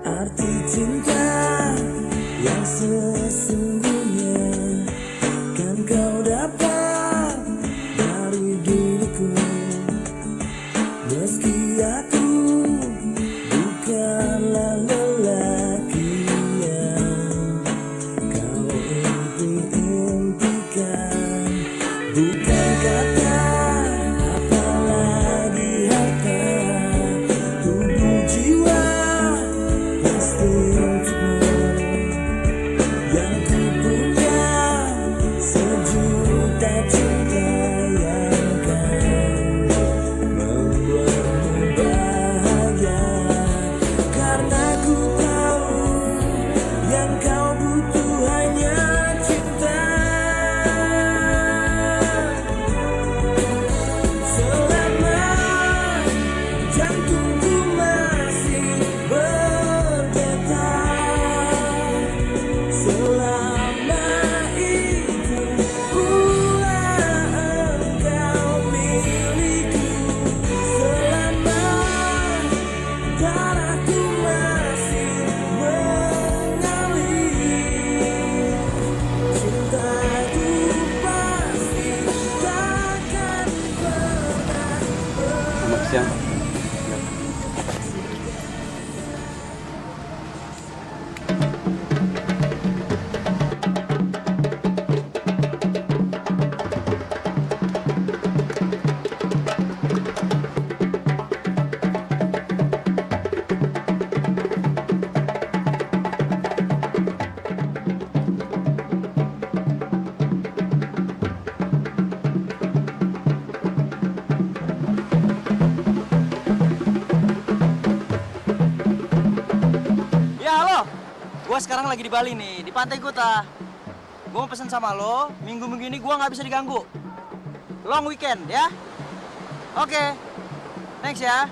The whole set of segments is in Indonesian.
Arti cinta yang sesungguhnya kan kau dapat dari diriku, meski aku bukanlah lelaki yang kau impikan. Bukan kata apalagi harta, tubuh jiwa pasti untukmu. Yang ku punya sejuta cinta yang kan membuatmu bahagia. Karena ku tahu yang kau butuh hanya cinta. Selama jantungku masih berdetak, selama itu pula engkau milikku. Selama darahku masih mengalir, cintaku pasti takkan pernah Selamat siang. Ya halo, gue sekarang lagi di Bali nih, di Pantai Kuta. Gue mau pesen sama lo, minggu-minggu ini gue nggak bisa diganggu. Long weekend ya. Oke, thanks ya.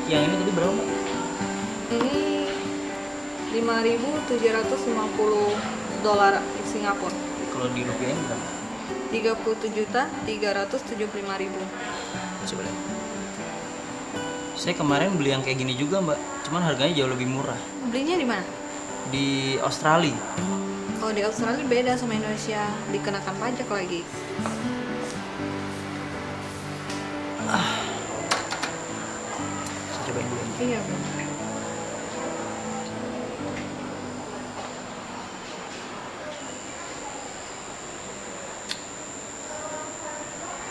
Yang ini tadi berapa, Mbak? Ini $5.750 Singapura. Kalau di rupiah ini berapa? 30.375.000. Coba lihat. Saya kemarin beli yang kayak gini juga, Mbak. Cuman harganya jauh lebih murah. Belinya di mana? Di Australia. Kalau di Australia beda sama Indonesia, dikenakan pajak lagi. Saya cobain dulu. Iya, Bu.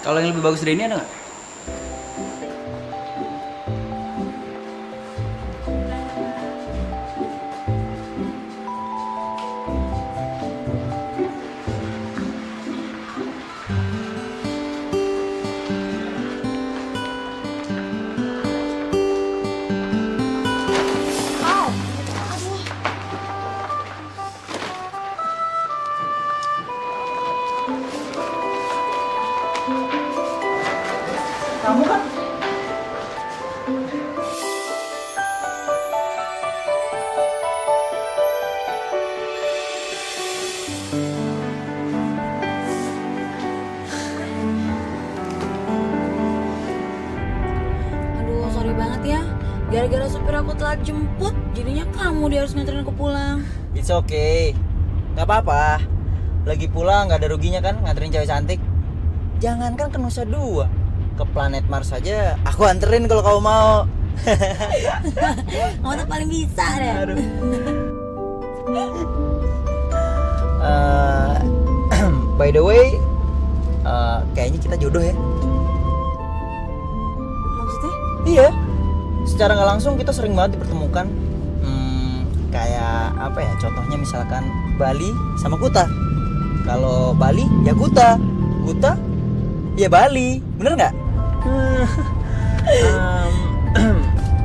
Kalau yang lebih bagus dari ini ada nggak? aku telat jemput, jadinya kamu dia harus nganterin aku pulang. It's okay. Gak apa-apa. Lagi pula nggak ada ruginya kan nganterin cewek cantik. Jangankan ke Nusa Dua, ke planet Mars saja aku anterin kalau kamu mau. Kamu tuh paling bisa deh. Aduh. By the way, kayaknya kita jodoh ya. Maksudnya? Iya. Secara nggak langsung kita sering banget dipertemukan. Kayak apa ya? Contohnya misalkan Bali sama Kuta. Kalau Bali ya Kuta, Kuta ya Bali, bener nggak?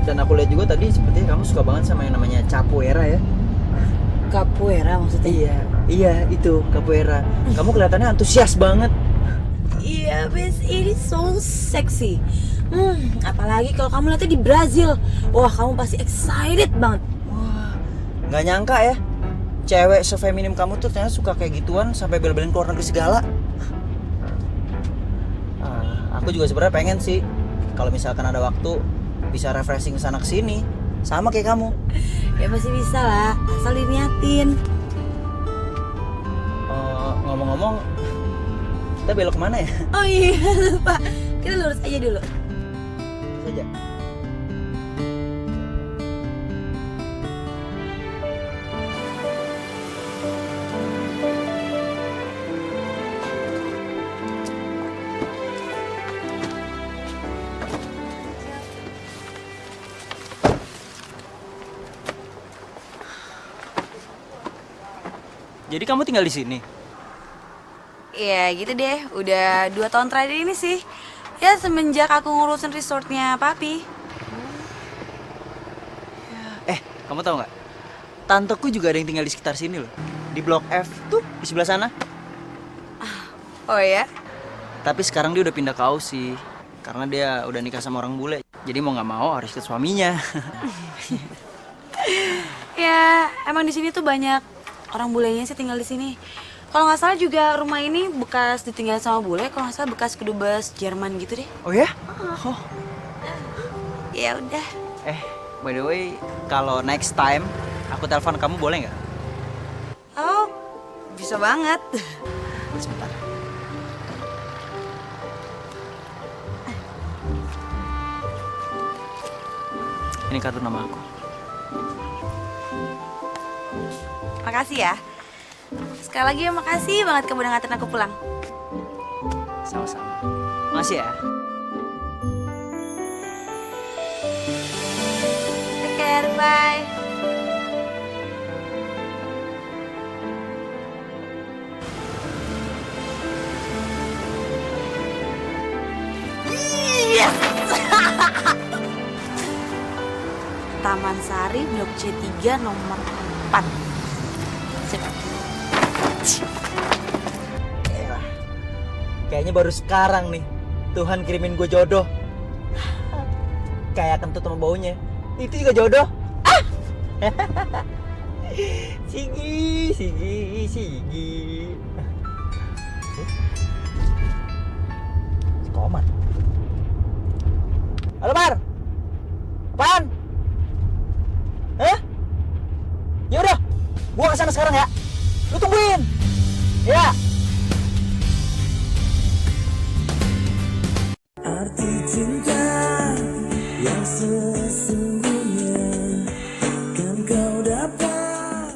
Dan aku lihat juga tadi sepertinya kamu suka banget sama yang namanya capoeira ya. Capoeira maksudnya? Iya itu capoeira. Kamu kelihatannya antusias banget. Iya, Bes, ini so sexy. Apalagi kalau kamu lihatnya di Brazil. Wah, kamu pasti excited banget. Wah, nggak nyangka ya. Cewek sefeminim kamu tuh ternyata suka kayak gituan sampai bel-belin keluar negeri segala. Aku juga sebenarnya pengen sih kalau misalkan ada waktu bisa refreshing kesana kesini sama kayak kamu. Ya pasti bisa lah, asal diniatin. Ngomong-ngomong, kita belok kemana ya? Oh iya, lupa. Kita lurus aja dulu. Saja. Jadi kamu tinggal di sini? Ya gitu deh, udah 2 tahun terakhir ini sih. Ya semenjak aku ngurusin resortnya papi. Kamu tahu nggak? Tanteku juga ada yang tinggal di sekitar sini loh. Di Blok F tuh di sebelah sana. Oh ya? Tapi sekarang dia udah pindah ke Aussie karena dia udah nikah sama orang bule. Jadi mau nggak mau harus ikut suaminya. Ya emang di sini tuh banyak orang bulenya sih tinggal di sini. Kalau nggak salah juga rumah ini bekas ditinggal sama bule. Kalau nggak salah bekas kedubes Jerman gitu deh. Oh ya? Oh. Ya udah. By the way, kalau next time aku telepon kamu boleh nggak? Oh, bisa banget. Sebentar. Ini kartu nama aku. Makasih ya. Sekali lagi ya makasih banget kamu udah nganterin aku pulang. Sama-sama. Makasih ya. Take care, bye. Yes! Taman Sari, Blok C3, nomor 4. Sip. Elah. Kayaknya baru sekarang nih Tuhan kirimin gue jodoh. Kayak kentut sama baunya. Itu juga jodoh. Sigi. Si Koman. Halo Mar. Apaan? Hah? Ya udah, gua kesana sekarang ya. Lu tungguin. Ya. Arti cinta yang sesungguhnya kan kau dapat.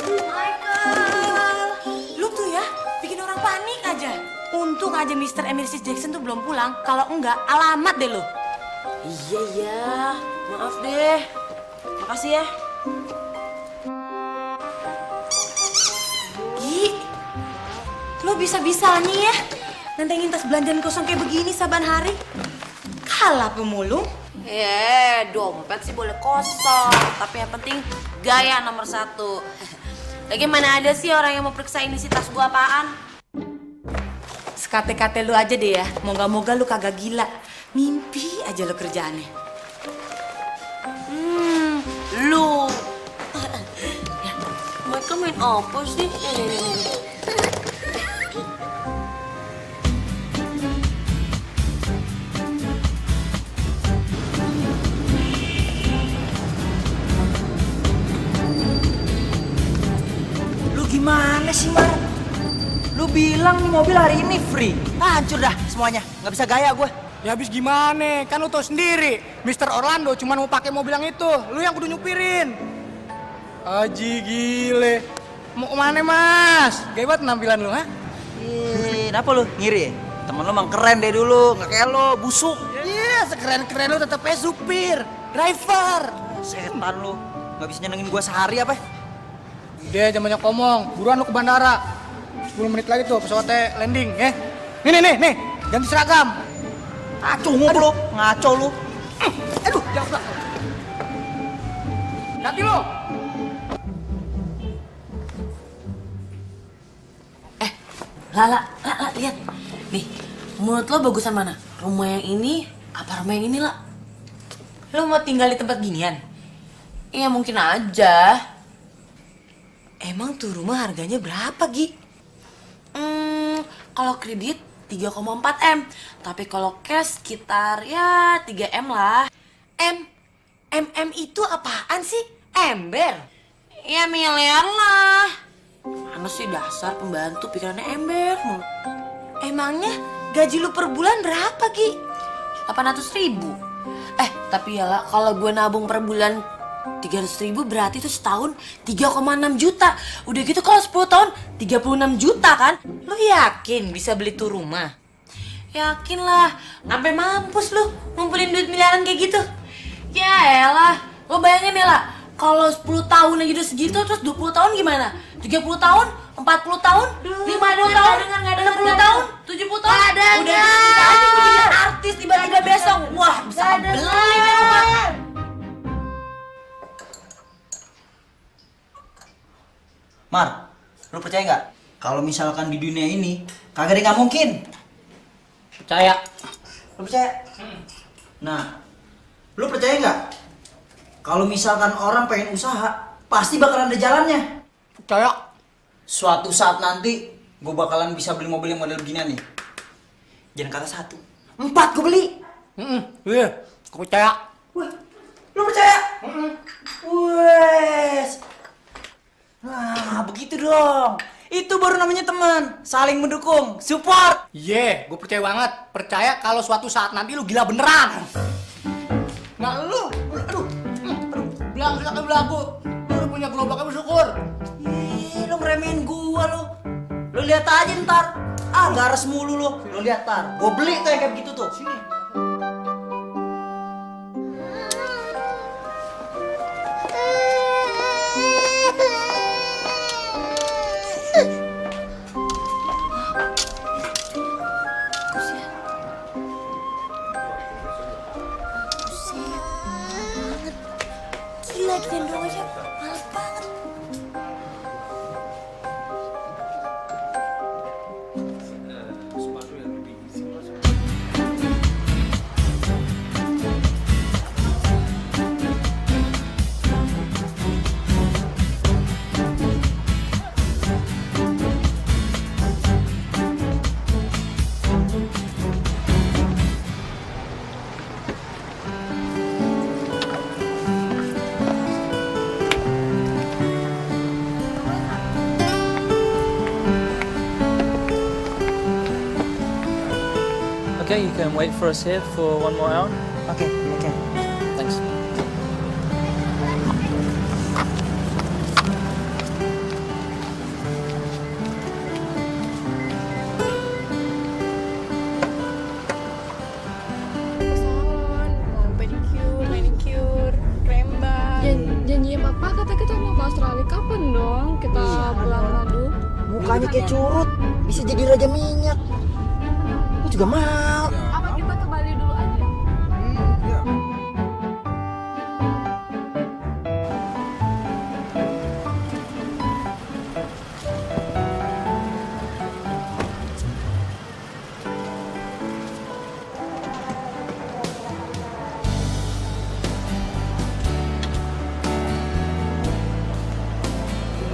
Michael, lu tuh ya bikin orang panik aja. Untung aja Mr. and Mrs. Jackson tuh belum pulang. Kalau enggak, alamat deh lu. Iya, maaf deh. Makasih ya. Gi, lu bisa-bisanya ya nantengin tas belanjaan kosong kayak begini saban hari. Kalah pemulung. Dompet sih boleh kosong, tapi yang penting gaya nomor 1. Lagi mana ada sih orang yang mau periksa isi tas gua apaan? Sekate-kate lu aja deh ya. Moga-moga lu kagak gila. Mimpi aja lu kerjaannya. Lu. Mereka main apa sih? Gimana sih, Mar? Lu bilang nih mobil hari ini free. Hancur dah semuanya. Nggak bisa gaya gue. Ya habis gimana? Kan lu tau sendiri, Mr. Orlando cuma mau pakai mobil yang itu. Lu yang kudu nyupirin. Aji gile. Mau kemana, Mas? Gaya banget penampilan lu, ha? Kenapa lu? Ngiri ya? Temen lu emang keren deh dulu. Nggak kayak lu, busuk. Iya, sekeren-keren lu tetep aja supir, driver. Setan lu. Nggak bisa nyenengin gue sehari apa? Udah, jangan banyak ngomong. Buruan lu ke bandara. 10 menit lagi tuh pesawatnya landing, ya. Nih. Ganti seragam. Cunguk lu, ngaco lu. Aduh, jauh. Ganti lu. Lala, lihat. Nih, menurut lo bagusan mana? Rumah yang ini apa rumah yang ini, lah? Lo mau tinggal di tempat ginian? Iya, mungkin aja. Emang tuh rumah harganya berapa, Gi? Kalau kredit 3,4 M. Tapi kalau cash sekitar ya 3 M lah. MM itu apaan sih? Ember? Ya miliar lah. Mana sih dasar pembantu pikirannya ember mulu. Emangnya gaji lu per bulan berapa, Gi? 800.000. Tapi ya lah, kalau gue nabung per bulan 300.000 berarti itu setahun 3,6 juta. Udah gitu kalau 10 tahun 36 juta kan? Lu yakin bisa beli tuh rumah? Yakin lah, Sampai mampus lu ngumpulin duit miliaran kayak gitu. ya elah. Lo bayangin ya lah, kalau 10 tahun aja udah segitu, terus 20 tahun gimana? 30 tahun, 40 tahun, 50 tahun, 60 tahun, 70 tahun. Udah gitu kita aja mau jadi artis tiba-tiba besok. Wah, bisa beli rumah. Mar, lu percaya nggak? Kalau misalkan di dunia ini kagak ada yang nggak mungkin. Percaya. Lu percaya? Nah, lu percaya nggak? Kalau misalkan orang pengen usaha, pasti bakalan ada jalannya. Percaya. Suatu saat nanti, gue bakalan bisa beli mobil yang model beginian nih. Jangan kata 1, 4 gue beli. Iya, aku percaya. Wah, lu percaya? Wes. Nah, begitu dong. Itu baru namanya teman, saling mendukung, support. Iya, gue percaya banget. Percaya kalau suatu saat nanti lu gila beneran. Nah lu, aduh, belagu sampai belagu. Lu udah punya gerobaknya bersyukur. Ih, lu ngeremehin gua lu. Lu lihat aja ntar. Ah, garas mulu lu. Lu lihat ntar. Gua beli tuh yang kayak begitu tuh. Sini. Gila, kita doang aja males banget. Okay, you can wait for us here for 1 more hour. Oke. Thanks. Salon, mau pedicure, manicure, rembang. Janji papa kata kita mau ke Australia kapan dong kita pulang madu? Mukanya kayak curut, bisa jadi raja minyak. Gua juga mau. Apa kita ke Bali dulu aja?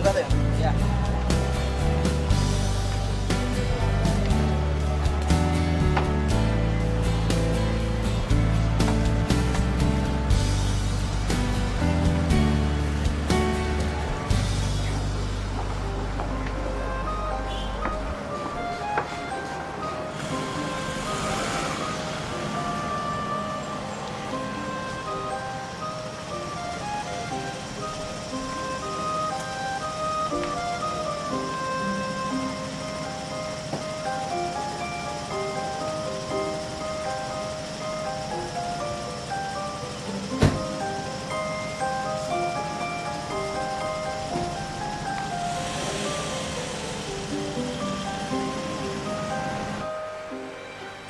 Buka tuh ya? Ya.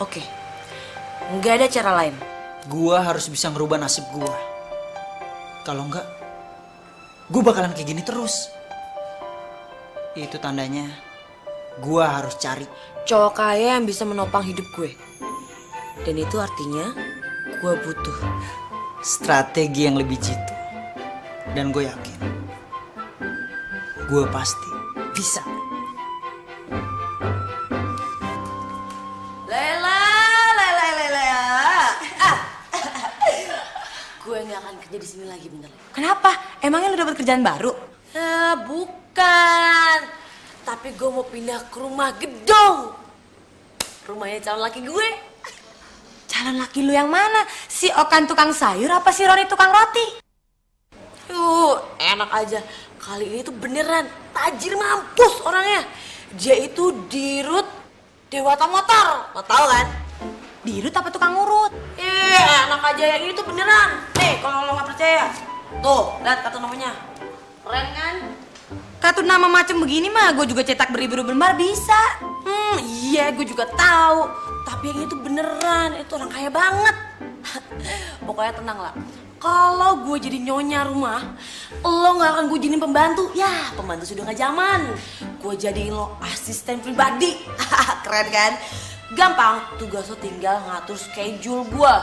Oke, nggak ada cara lain. Gua harus bisa ngerubah nasib gua. Kalau enggak, gua bakalan kayak gini terus. Itu tandanya gua harus cari Cowok kaya yang bisa menopang hidup gue. Dan itu artinya gue butuh strategi yang lebih jitu. Dan gue yakin gue pasti bisa. Lela. Gue nggak akan kerja di sini lagi bentar lagi. Kenapa? Emangnya lu dapat kerjaan baru? Bukan. Tapi gue mau pindah ke rumah gedong. Rumahnya calon laki gue. Calon laki lu yang mana? Si Okan tukang sayur apa si Roni tukang roti? Enak aja. Kali ini tuh beneran tajir mampus orangnya. Dia itu dirut Dewata Motor. Lo tau kan? Dirut apa tukang urut? Enak aja, yang ini tuh beneran. Nih, kalau lo gak percaya. Tuh, lihat kartu namanya. Keren kan? Kartu nama macam begini mah gue juga cetak beribu-ribu lembar bisa. Iya, gue juga tahu. Tapi yang itu beneran, itu orang kaya banget. Pokoknya tenang lah. Kalau gue jadi nyonya rumah, lo gak akan gue jadiin pembantu. Ya, pembantu sudah gak zaman. Gue jadiin lo asisten pribadi. Keren kan? Gampang, tugas lo tinggal ngatur schedule gue.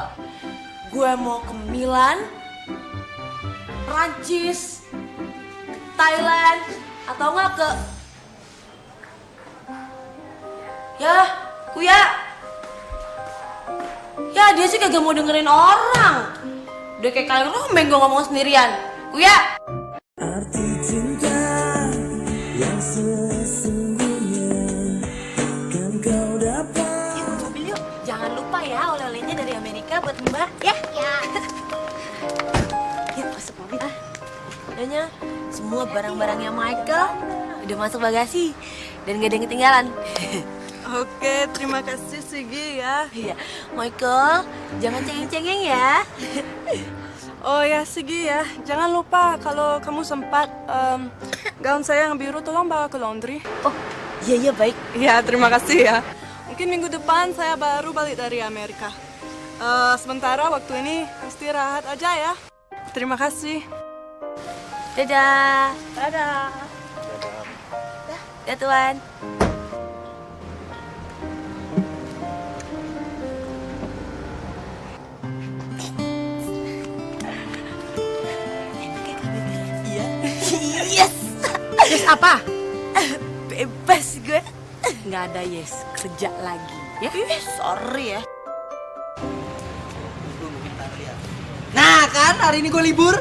Gue mau ke Milan, Prancis, Thailand, atau enggak ke... Kuya. Ya, dia sih kagak mau dengerin orang. Udah kayak kali rombeng gue ngomong sendirian. Kuya. Arti cinta yang sesungguhnya kan kau dapat. Yuk, mobil yuk. Jangan lupa ya oleh-olehnya dari Amerika buat Mbak ya. Yuk, masuk mobil. Adanya semua barang-barangnya Michael udah masuk bagasi dan gak ada yang ketinggalan. Oke, terima kasih Sigi ya. Iya, Michael, jangan cengeng-cengeng ya. Oh ya Sigi ya, jangan lupa kalau kamu sempat gaun saya yang biru tolong bawa ke laundry. Oh, iya baik. Ya, terima kasih ya. Mungkin minggu depan saya baru balik dari Amerika. Sementara waktu ini istirahat aja ya. Terima kasih. Dadah. Dadah. Ya Tuan. Yes. Yes apa? Bebas gue. Nggak ada yes, kerja lagi ya. Sorry ya. Nah kan, hari ini gue libur.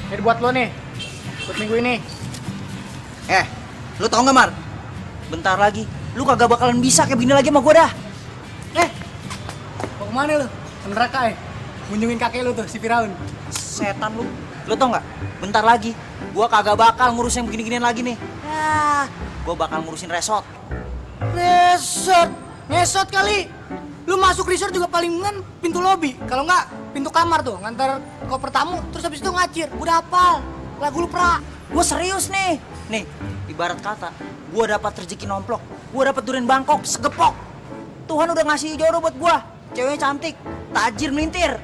Ini buat lo nih, buat minggu ini. Lu tau gak Mar? Bentar lagi, lu kagak bakalan bisa kayak begini lagi sama gue dah. Mau kemana lo? Ke neraka ya? Kunjungin kakek lo tuh, si Firaun. Setan lu. Lu tau gak? Bentar lagi, gue kagak bakal ngurus yang begini-ginian lagi nih. Gue bakal ngurusin resort. Resort? Ngesot kali. Lu masuk resort juga palingan pintu lobby. Kalau enggak, pintu kamar tuh, ngantar koper tamu, terus habis itu ngacir. Udah hafal, lagu lu pra. Gue serius nih. Nih, ibarat kata, gue dapat rezeki nomplok. Gue dapat durian Bangkok, segepok. Tuhan udah ngasih jodoh buat gue. Ceweknya cantik, tajir melintir.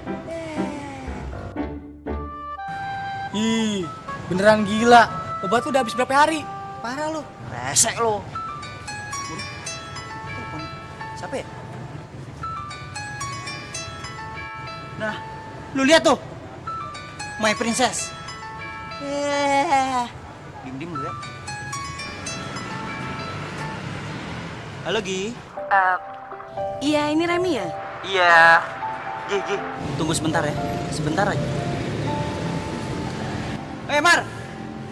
Ih, beneran gila. Obat lu udah habis berapa hari? Parah lu. Resek lu. Siapa ya? Nah, lu lihat tuh. My Princess. Dim-dim lu ya. Halo Gi. Iya, ini Remi ya? Iya. Gi. Tunggu sebentar ya. Sebentar aja. Mar,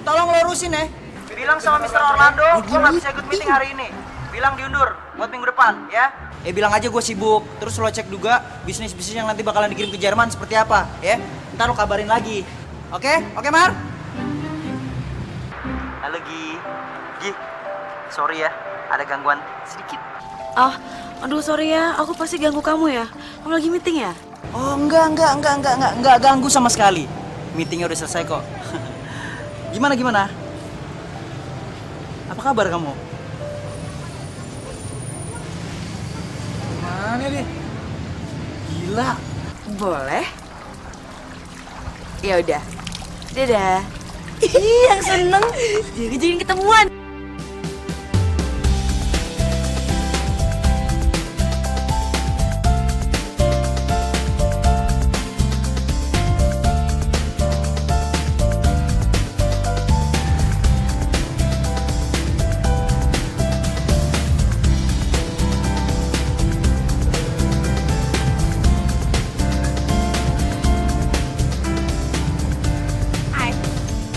tolong lurusin ya. Bilang sama Mr. Orlando, gue gak bisa ikut meeting hari ini. Bilang diundur buat minggu depan, ya. Bilang aja gue sibuk. Terus lo cek juga bisnis-bisnis yang nanti bakalan dikirim ke Jerman seperti apa, ya. Ntar lo kabarin lagi. Oke, Mar? Halo Gi, sorry ya, ada gangguan sedikit. Aduh sorry ya, aku pasti ganggu kamu ya. Kamu lagi meeting ya? Oh enggak ganggu sama sekali. Meetingnya udah selesai kok. Gimana? Apa kabar kamu? Mana deh? Gila. Boleh? Ya udah. Dadah. Ih, yang seneng. Jadi ketemuan.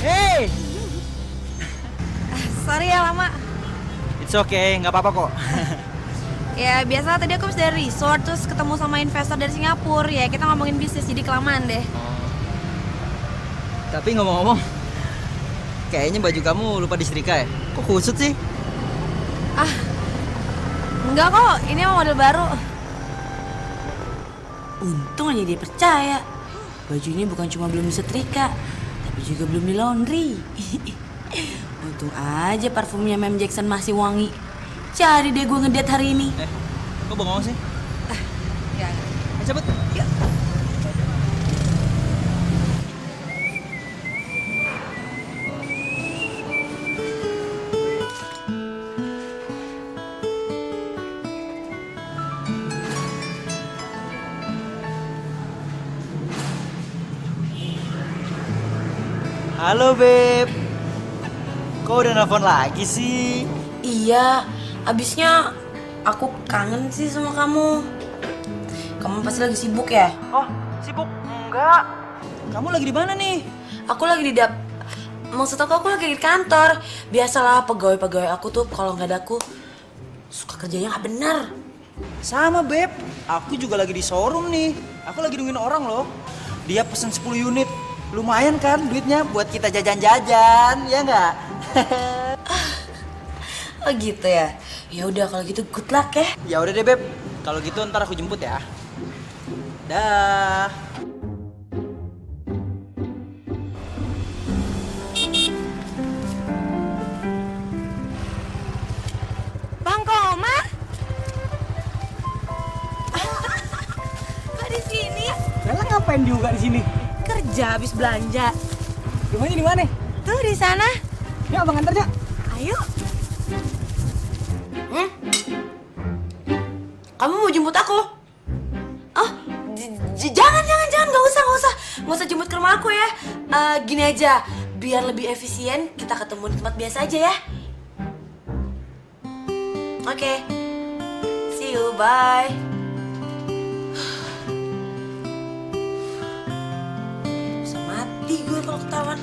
Hey, Sorry ya lama. it's okay, nggak apa-apa kok. Ya biasa tadi aku habis dari resort terus ketemu sama investor dari Singapura. Ya kita ngomongin bisnis jadi kelamaan deh. Tapi ngomong-ngomong, kayaknya baju kamu lupa disetrika ya? Kok kusut sih? Enggak kok, ini emang model baru. Untung aja dia percaya. Baju ini bukan cuma belum disetrika, tapi juga belum di laundry. Untung aja parfumnya Mem Jackson masih wangi. Cari deh gue ngedate hari ini. Kok bengong sih? Ya. Cabut. Yuk. Halo Beb. Kok udah nelfon lagi sih? Iya, abisnya aku kangen sih sama kamu. Kamu pasti lagi sibuk ya? Oh, sibuk? Enggak. Kamu lagi di mana nih? Aku lagi di maksud aku lagi di kantor. Biasalah pegawai-pegawai aku tuh kalau nggak ada aku suka kerjanya nggak benar. Sama Beb, aku juga lagi di showroom nih. Aku lagi nungguin orang loh. Dia pesen 10 unit. Lumayan kan duitnya buat kita jajan-jajan, ya nggak? Oh gitu ya. Ya udah kalau gitu good luck ya. Ya udah deh Beb, kalau gitu ntar aku jemput ya. Dah. Bang Komar? Kok di sini? Lela ngapain juga di sini? Kerja habis belanja. Rumahnya di mana? Tuh di sana. Ya abang antar ya. Ayo. Kamu mau jemput aku? Oh, jangan, nggak usah jemput ke rumah aku ya. Gini aja, biar lebih efisien kita ketemu di tempat biasa aja ya. Oke. See you, bye. Bisa mati gue kalau ketahuan.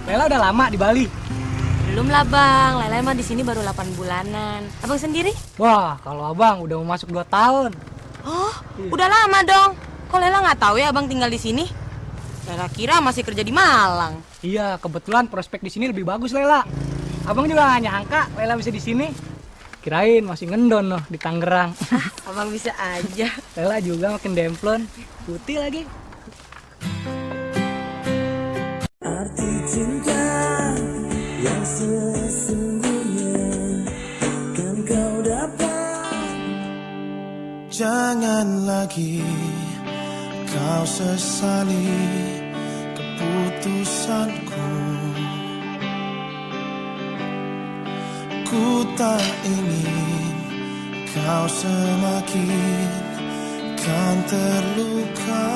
Lela udah lama di Bali. Belum lah bang, Lela emang di sini baru 8 bulanan. Abang sendiri? Wah, kalau abang udah mau masuk 2 tahun. Oh, udah lama dong. Kok Lela nggak tahu ya abang tinggal di sini? Lela kira masih kerja di Malang. Iya, kebetulan prospek di sini lebih bagus Lela. Abang juga nggak nyangka Lela bisa di sini. Kirain masih ngendon loh di Tangerang. Abang bisa aja. Lela juga makin demplon, putih lagi. Arti cinta yang sesungguhnya kan kau dapat. Jangan lagi kau sesali keputusanku. Ku tak ingin kau semakin kan terluka.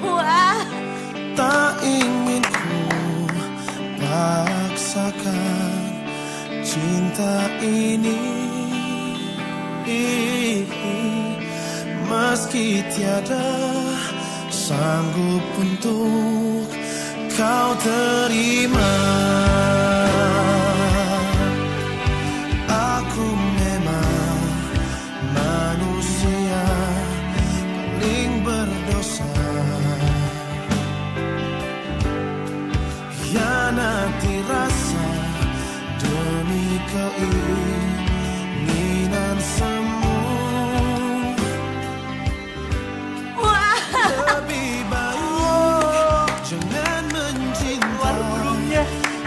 Wah. Tak ingin ku paksakan cinta ini, meski tiada sanggup untuk kau terima. Aku memang manusia paling berdosa. Hianati rasa demi keinginan semu. Lebih baik jangan mencinta.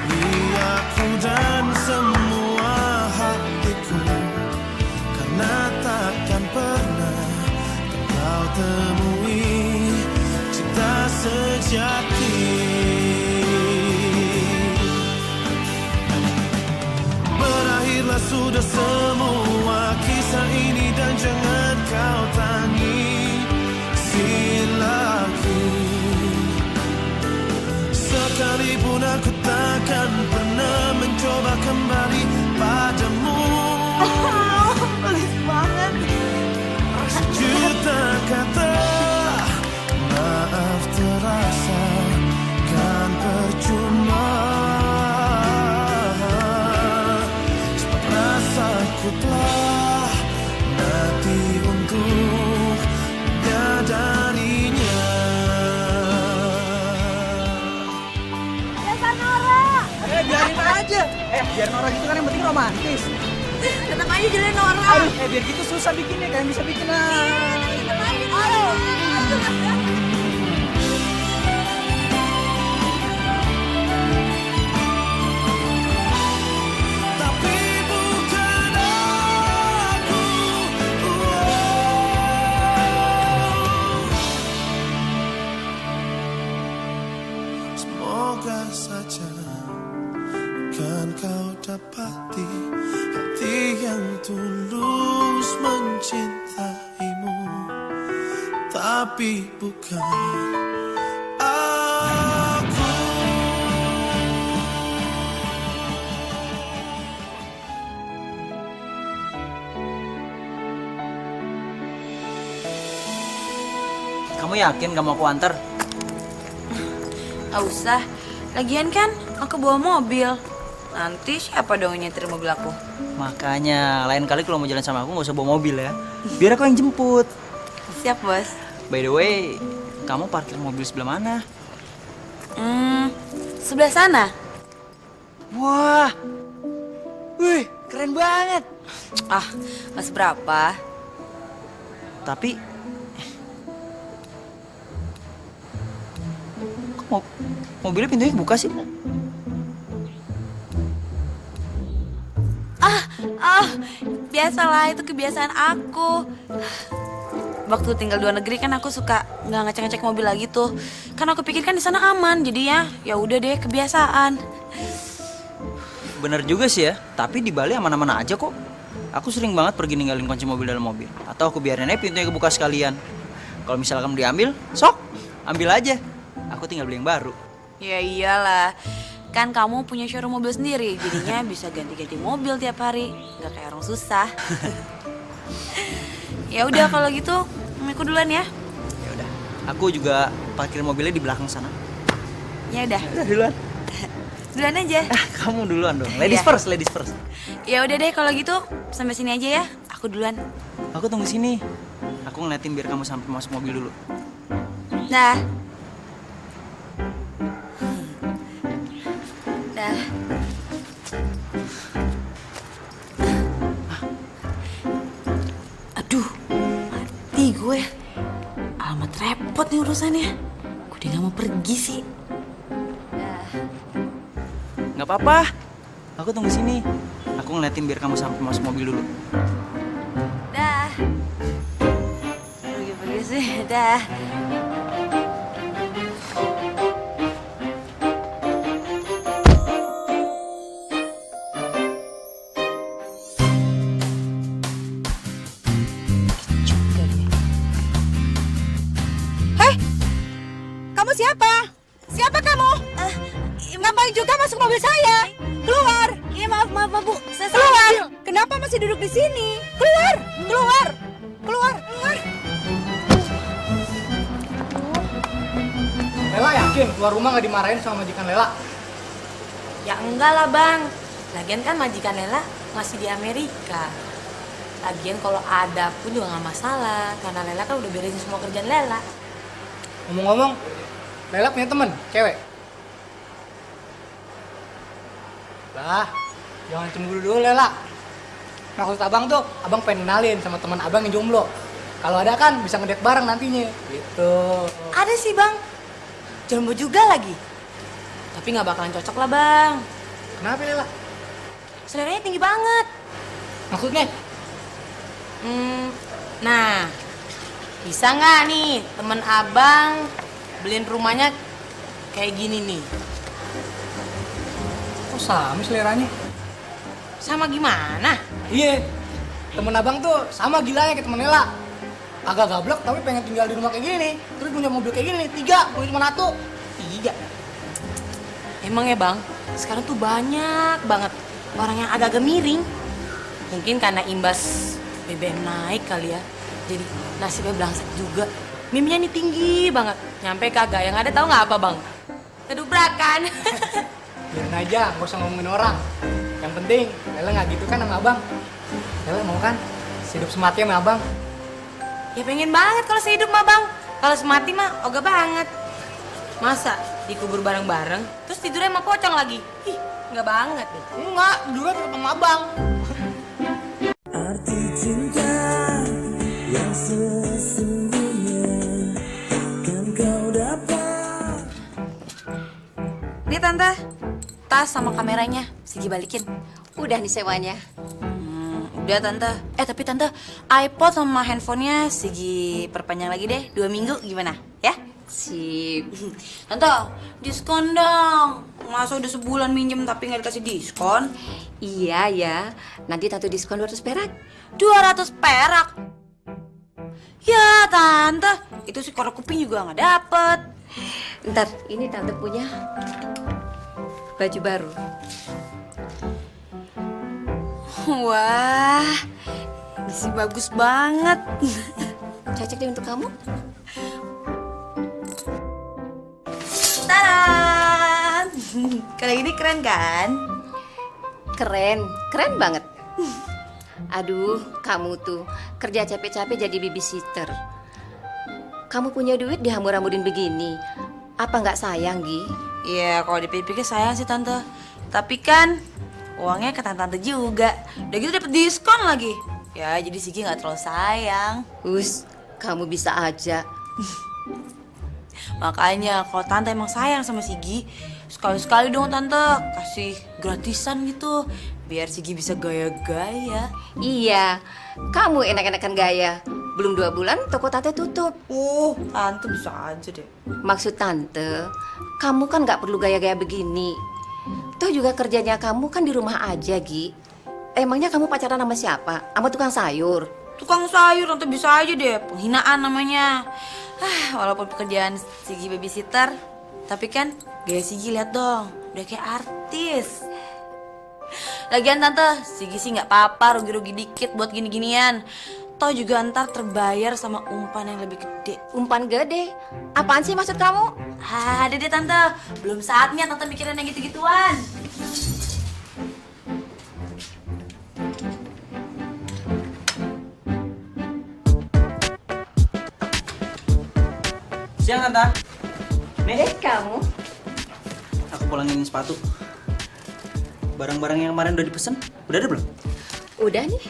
Iya aku dan semua hatiku temui cinta sejati. Berakhirlah sudah semua kisah ini dan jangan kau tangisi lagi. Sekalipun aku takkan pernah mencoba kembali padamu. Pelis banget. Sejuta kata maaf terasa kan percuma. Sebab rasaku telah mati untuk menyadarinya. Biarin aja. Biar Nora gitu kan yang penting romantis. Tetap aja jadiin Nora. Aduh, biar gitu susah bikinnya, kalian bisa bikin lah. Tapi bukan aku. Semoga saja kan kau dapati hati yang tulus mencintaimu, tapi bukan aku. Kamu yakin gak mau aku antar? Gak usah. Lagian kan aku bawa mobil. Nanti siapa dong yang nyetir mobil aku? Makanya lain kali kalau mau jalan sama aku gak usah bawa mobil ya. Biar aku yang jemput. Siap, Bos. By the way, kamu parkir mobil sebelah mana? Sebelah sana. Wah, wih, keren banget. Ah, gak seberapa. Tapi, kok mobilnya pintunya buka sih? Biasalah, itu kebiasaan aku. Waktu tinggal di luar negeri kan aku suka nggak ngecek-ngecek mobil lagi tuh. Kan aku pikir kan di sana aman, jadi ya udah deh kebiasaan. Bener juga sih ya, tapi di Bali aman-aman aja kok. Aku sering banget pergi ninggalin kunci mobil dalam mobil. Atau aku biarin aja pintunya kebuka sekalian. Kalau misalkan diambil, sok, ambil aja. Aku tinggal beli yang baru. Ya iyalah, kan kamu punya showroom mobil sendiri, jadinya bisa ganti-ganti mobil tiap hari, nggak kayak orang susah. Ya udah kalau gitu, aku duluan ya. Ya udah, aku juga parkir mobilnya di belakang sana. Ya udah. Duluan. Duluan aja. Kamu duluan dong. Ladies first, ladies first. Ya udah deh kalau gitu, sampai sini aja ya. Aku duluan. Aku tunggu sini. Aku ngeliatin biar kamu sampai masuk mobil dulu. Dah. Dah. Aduh, mati gue. Alamat repot nih urusannya. Gue udah gak mau pergi sih. Nggak apa-apa. Aku tunggu sini. Aku ngeliatin biar kamu sampai masuk mobil dulu. Dah. Pergi-pergi sih, dah. Kamu siapa? Siapa kamu? Ngapain juga masuk mobil saya? Keluar! Iya maaf Bu, saya Keluar! Kenapa masih duduk di sini? Keluar! Keluar! Keluar! Keluar! Lela yakin keluar rumah nggak dimarahin sama majikan Lela? Ya enggak lah Bang. Lagian kan majikan Lela masih di Amerika. Lagian kalau ada pun juga nggak masalah, karena Lela kan udah beresin semua kerjaan Lela. Ngomong-ngomong, Lela punya temen, cewek? Lah, jangan cemburu dulu Lela. Maksud abang tuh, abang pengen kenalin sama teman abang yang jomblo. Kalau ada kan bisa ngedate bareng nantinya, gitu. Ada sih Bang, jomblo juga lagi. Tapi nggak bakalan cocok lah Bang. Kenapa Lela? Seleranya tinggi banget. Maksudnya? Nah, Bisa nggak nih temen abang beliin rumahnya kayak gini nih? Kok sama seleranya? Sama gimana? Iya, temen abang tuh sama gilanya kayak temen Nela. Agak gablok tapi pengen tinggal di rumah kayak gini nih. Terus punya mobil kayak gini nih, 3, punya cuma 1. 3. Emang ya bang, sekarang tuh banyak banget orang yang agak-agak miring. Mungkin karena imbas BBM naik kali ya. Jadi nasibnya belangsek juga. Mimnya nih tinggi banget. Nyampe kagak, yang ada tahu nggak apa bang? Kedubrakan. Biarin aja, nggak usah ngomongin orang. Yang penting, Lela nggak gitu kan sama abang. Lela mau kan hidup semati sama abang. Ya pengen banget kalau sehidup mah bang. Kalau semati mah ogah banget. Masa dikubur bareng-bareng, terus tidurnya sama pocong lagi? Ih, nggak banget deh. Enggak, juga tetap sama abang. Arti cinta yang sesungguhnya kan kau dapat. Nih tante, tas sama kameranya, Sigi balikin. Udah nih sewanya. Udah tante. Tapi tante, iPod sama handphonenya Sigi perpanjang lagi deh, 2 minggu gimana? Ya? Sip. Tante, diskon dong. Masa udah sebulan minjem tapi nggak dikasih diskon? Iya ya, nanti tante diskon 200 perak. 200 perak? Ya tante, itu sih korek kuping juga nggak dapet. Ntar, ini tante punya baju baru. Wah, ini sih bagus banget. Cocok deh untuk kamu. Tadaa! Kalau ini keren kan? Keren, keren banget. Aduh, kamu tuh kerja capek-capek jadi babysitter. Kamu punya duit dihambur-hamburin begini. Apa nggak sayang, Gi? Iya, kalau dipikir-pikir sayang sih tante. Tapi kan uangnya ke tante juga. Udah gitu dapet diskon lagi. Ya, jadi Sigi nggak terlalu sayang. Kamu bisa aja. Makanya kalau tante emang sayang sama Sigi, sekali-sekali dong tante kasih gratisan gitu, biar Sigi bisa gaya-gaya. Iya, kamu enak-enakan gaya. Belum 2 bulan toko tante tutup. Tante bisa aja deh. Maksud tante, kamu kan nggak perlu gaya-gaya begini. Toh juga kerjanya kamu kan di rumah aja, Gi. Emangnya kamu pacaran sama siapa? Sama tukang sayur? Tukang sayur tante bisa aja deh, penghinaan namanya. Walaupun pekerjaan Sigi babysitter, tapi kan gaya Sigi lihat dong, udah kayak artis. Lagian tante, Sigi sih nggak apa-apa rugi-rugi dikit buat gini-ginian. Toh juga ntar terbayar sama umpan yang lebih gede. Umpan gede? Apaan sih maksud kamu? Ada deh tante, belum saatnya tante mikirin yang gitu-gituan. Siang tante. Nih kamu. Aku pulangin sepatu. Barang-barang yang kemarin udah dipesan, udah ada belum? Udah nih.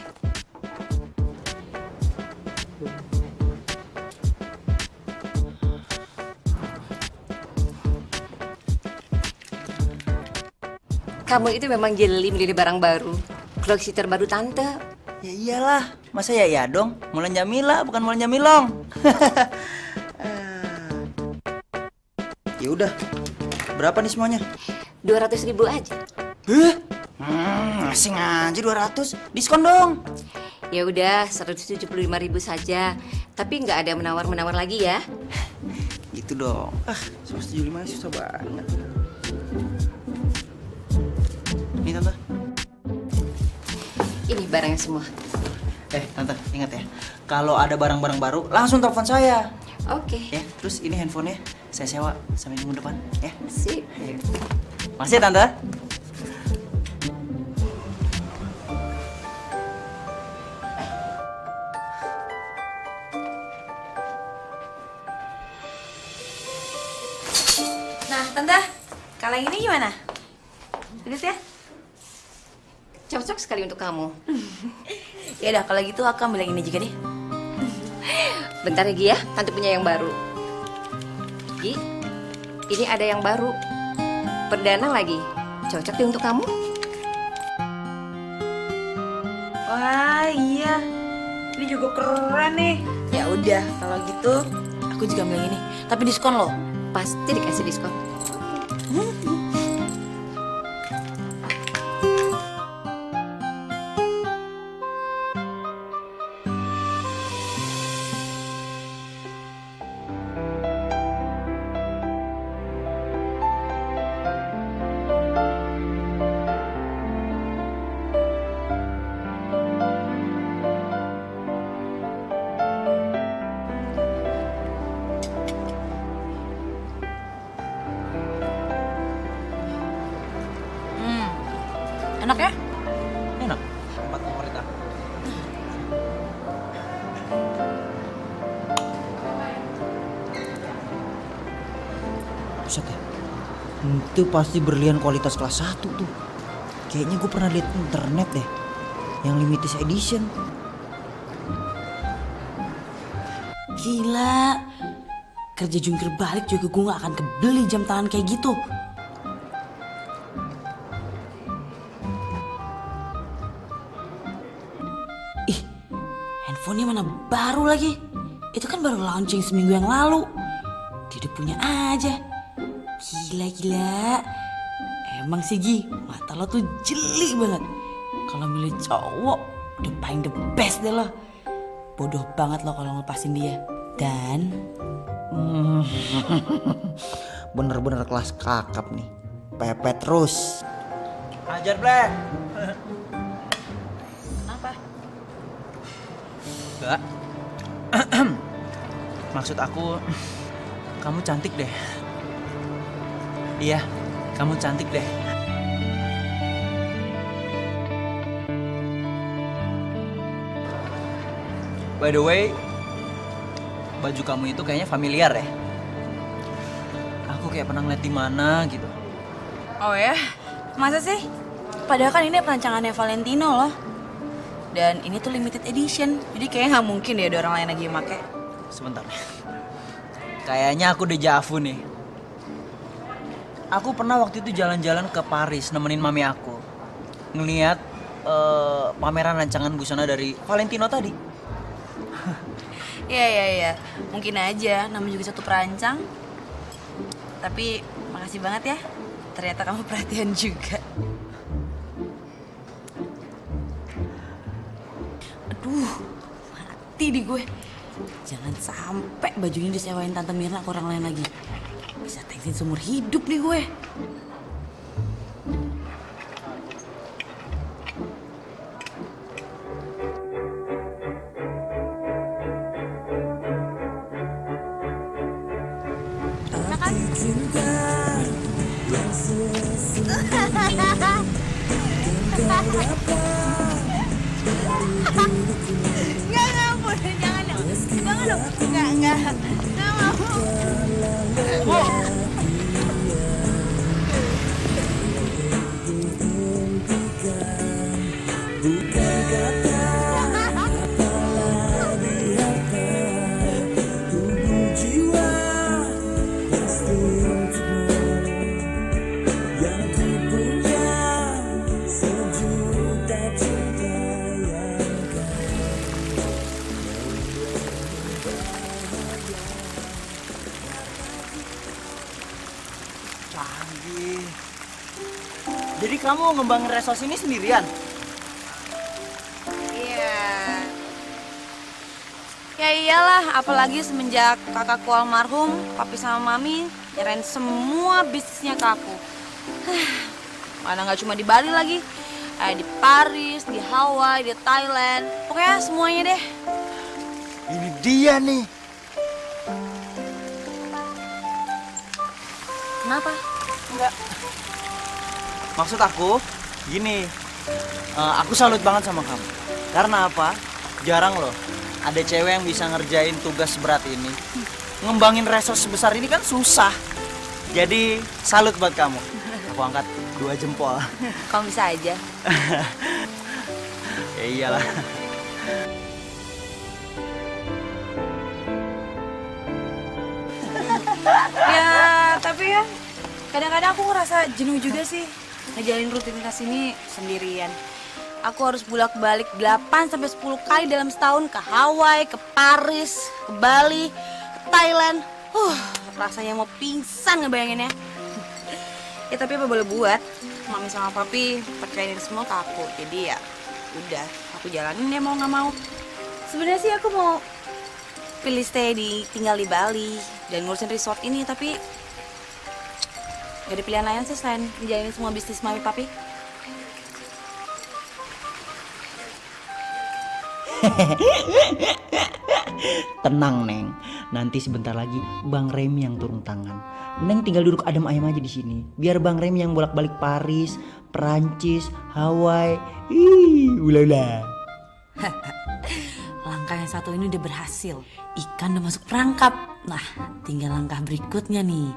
Kamu itu memang jeli milih barang baru. Koleksi terbaru tante. Ya iyalah, masa ya dong. Mulan Jamila bukan Mulan Jamilong. Ya udah. Berapa nih semuanya? 200.000 aja. Ngasih aja 200. Diskon dong. Ya udah 175.000 saja. Tapi nggak ada menawar-menawar lagi ya. Gitu dong. 175 susah banget. Nih tante. Ini barangnya semua. Tante, ingat ya. Kalau ada barang-barang baru, langsung telepon saya. Oke. Ya, terus ini handphonenya saya sewa sampai minggu depan, ya. Sip. Makasih ya, tante. Nah, tante, kalau yang ini gimana? Bagus ya? Cocok sekali untuk kamu. Ya udah, kalau gitu aku ambil yang ini juga deh. Bentar ya Gi ya, tante punya yang baru. Gi, ini ada yang baru. Perdana lagi. Cocok deh untuk kamu. Wah iya, ini juga keren nih. Ya udah, kalau gitu aku juga beli ini. Tapi diskon loh. Pasti dikasih diskon. Enak ya? Enak. Tempat favorit aku. Buset ya. Itu pasti berlian kualitas kelas 1 tuh. Kayaknya gue pernah lihat internet deh. Yang limited edition. Gila. Kerja jungkir balik juga gue gak akan kebeli jam tangan kayak gitu. Ih, handphonenya mana baru lagi. Itu kan baru launching seminggu yang lalu. Dia udah punya aja. Gila. Emang sih Gi, mata lo tuh jeli banget. Kalau milih cowok, udah paling the best deh lo. Bodoh banget lo kalau ngelepasin dia. Dan Bener-bener kelas kakap nih. Pepet terus. Hajar Black. Kenapa? Enggak. Maksud aku, kamu cantik deh. Iya, kamu cantik deh. By the way, baju kamu itu kayaknya familiar ya. Aku kayak pernah ngeliat di mana gitu. Oh ya? Masa sih? Padahal kan ini perancangannya Valentino loh. Dan ini tuh limited edition. Jadi kayaknya nggak mungkin deh ada orang lain lagi yang make. Sebentar. Kayaknya aku dejavu nih. Aku pernah waktu itu jalan-jalan ke Paris nemenin mami aku. Ngeliat pameran rancangan busana dari Valentino tadi. Iya. Mungkin aja, namanya juga satu perancang. Tapi makasih banget ya. Ternyata kamu perhatian juga. Aduh, mati di gue. Jangan sampai baju ini disewain Tante Mirna ke orang lain lagi. Bisa tensin seumur hidup nih gue. Canggih. Jadi kamu ngembangin resos ini sendirian? Iya. Ya iyalah, apalagi semenjak kakakku almarhum, papi sama mami nyerahin semua bisnisnya ke aku. Mana nggak cuma di Bali lagi, di Paris, di Hawaii, di Thailand, pokoknya semuanya deh. Ini dia nih. Kenapa? Enggak. Maksud aku, gini, aku salut banget sama kamu. Karena apa? Jarang loh ada cewek yang bisa ngerjain tugas seberat ini. Ngembangin resos sebesar ini kan susah. Jadi salut buat kamu. Aku angkat 2 jempol. Kamu bisa aja. Ya iyalah. Ya, tapi ya kadang-kadang aku ngerasa jenuh juga sih ngejalanin rutinitas ini sendirian. aku harus bolak-balik 8 sampai 10 kali dalam setahun ke Hawaii, ke Paris, ke Bali, ke Thailand. Rasanya mau pingsan ngebayanginnya. Ya tapi apa boleh buat, mami sama papi percayain semua ke aku. Jadi ya udah, aku jalanin deh mau nggak mau. Sebenarnya sih aku mau pilih tinggal di Bali dan ngurusin resort ini, tapi gak ada pilihan lain sih selain menjalani semua bisnis mami papi. Tenang Neng, nanti sebentar lagi Bang Remy yang turun tangan. Neng tinggal duduk adem ayam aja di sini. Biar Bang Remy yang bolak-balik Paris, Perancis, Hawaii. Ulala. Langkah yang satu ini udah berhasil. Ikan udah masuk perangkap. Nah, tinggal langkah berikutnya nih,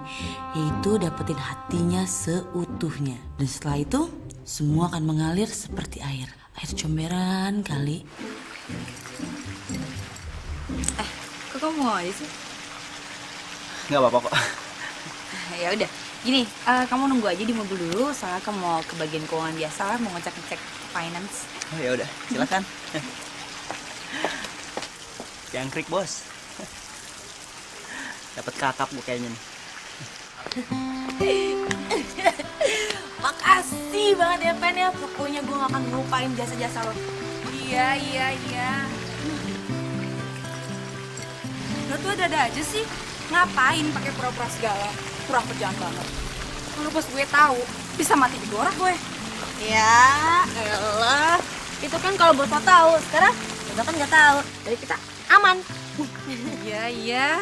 yaitu dapetin hatinya seutuhnya. Dan setelah itu, semua akan mengalir seperti air. Air comberan kali. Kok kamu mau aja sih? Nggak apa-apa kok. Ya udah, gini, kamu nunggu aja di mobil dulu, soalnya kamu mau ke bagian keuangan biasa lah, mau ngecek finance. Oh ya udah, silakan. Jangkrik bos. Dapat kakap gue kayaknya nih. Makasih banget ya Pen ya, pokoknya gue gak akan ngelupain jasa-jasa lo. Iya. Lo tuh ada aja sih, ngapain pakai pura-pura segala, kurang kerjaan banget. Kalau pas gue tahu, bisa mati di gorak gue. Ya, elah. Itu kan kalau bos lo tahu, sekarang kita kan nggak tahu. Jadi kita aman. Iya.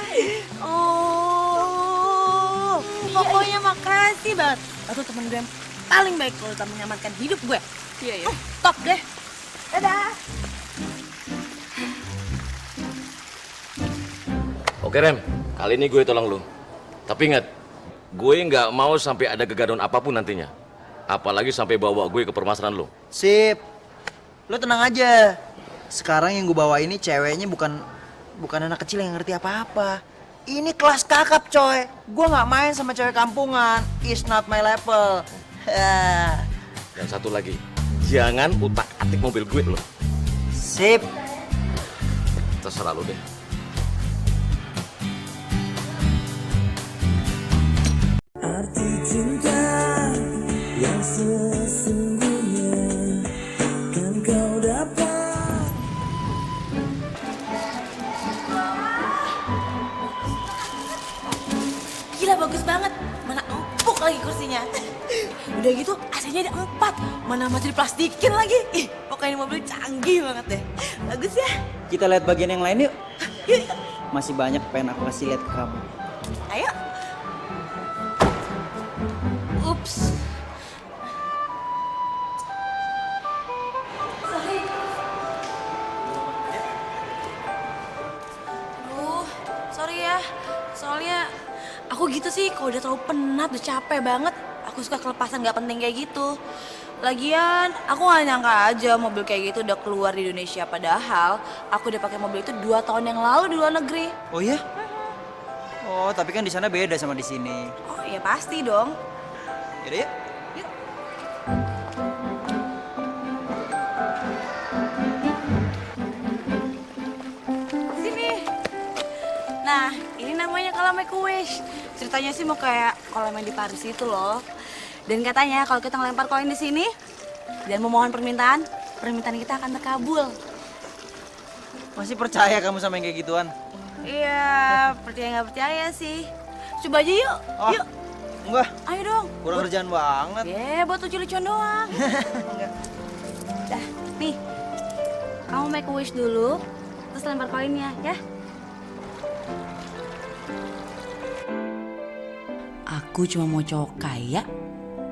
Oh, pokoknya makasih banget. Itu temen gue yang paling baik kalau udah menyelamatkan hidup gue. Iya. Top deh. Dadah. Oke Rem, kali ini gue tolong lu. Tapi ingat, gue nggak mau sampai ada kegaduhan apapun nantinya. Apalagi sampai bawa gue ke permasalahan lu. Sip. Lo tenang aja. Sekarang yang gue bawa ini ceweknya bukan anak kecil yang ngerti apa-apa. Ini kelas kakap coy. Gue nggak main sama cewek kampungan. It's not my level. Dan satu lagi, jangan utak-atik mobil gue lo. Sip. Terserah lu deh. Arti cinta yang sesungguhnya kan kau dapat. Gila bagus banget. Mana empuk lagi kursinya. Udah gitu AC-nya ada 4. Mana masih diplastikin lagi. Pokoknya mobil canggih banget deh. Bagus ya. Kita lihat bagian yang lain yuk. Masih banyak pengen aku kasih lihat ke kamu. Ayo. Ups. Sorry ya. Soalnya aku gitu sih kalau udah terlalu penat, udah capek banget. Aku suka kelepasan gak penting kayak gitu. Lagian aku gak nyangka aja mobil kayak gitu udah keluar di Indonesia. Padahal aku udah pakai mobil itu 2 tahun yang lalu di luar negeri. Oh iya? Oh tapi kan di sana beda sama di sini. Oh iya pasti dong. Yaudah yuk. Sini. Nah, ini namanya kalau make a wish. Ceritanya sih mau kayak kolam yang di Paris itu loh. Dan katanya kalau kita ngelempar koin di sini dan memohon permintaan kita akan terkabul. Masih percaya kamu sama yang kayak gituan? Iya, percaya nggak percaya sih. Coba aja yuk. Oh, yuk. Enggak. Ayo dong. Kurang kerjaan banget. Buat lucu-lucuan doang. Enggak. Dah, nih. Kamu make a wish dulu, terus lempar koinnya, ya. Aku cuma mau cowok kaya,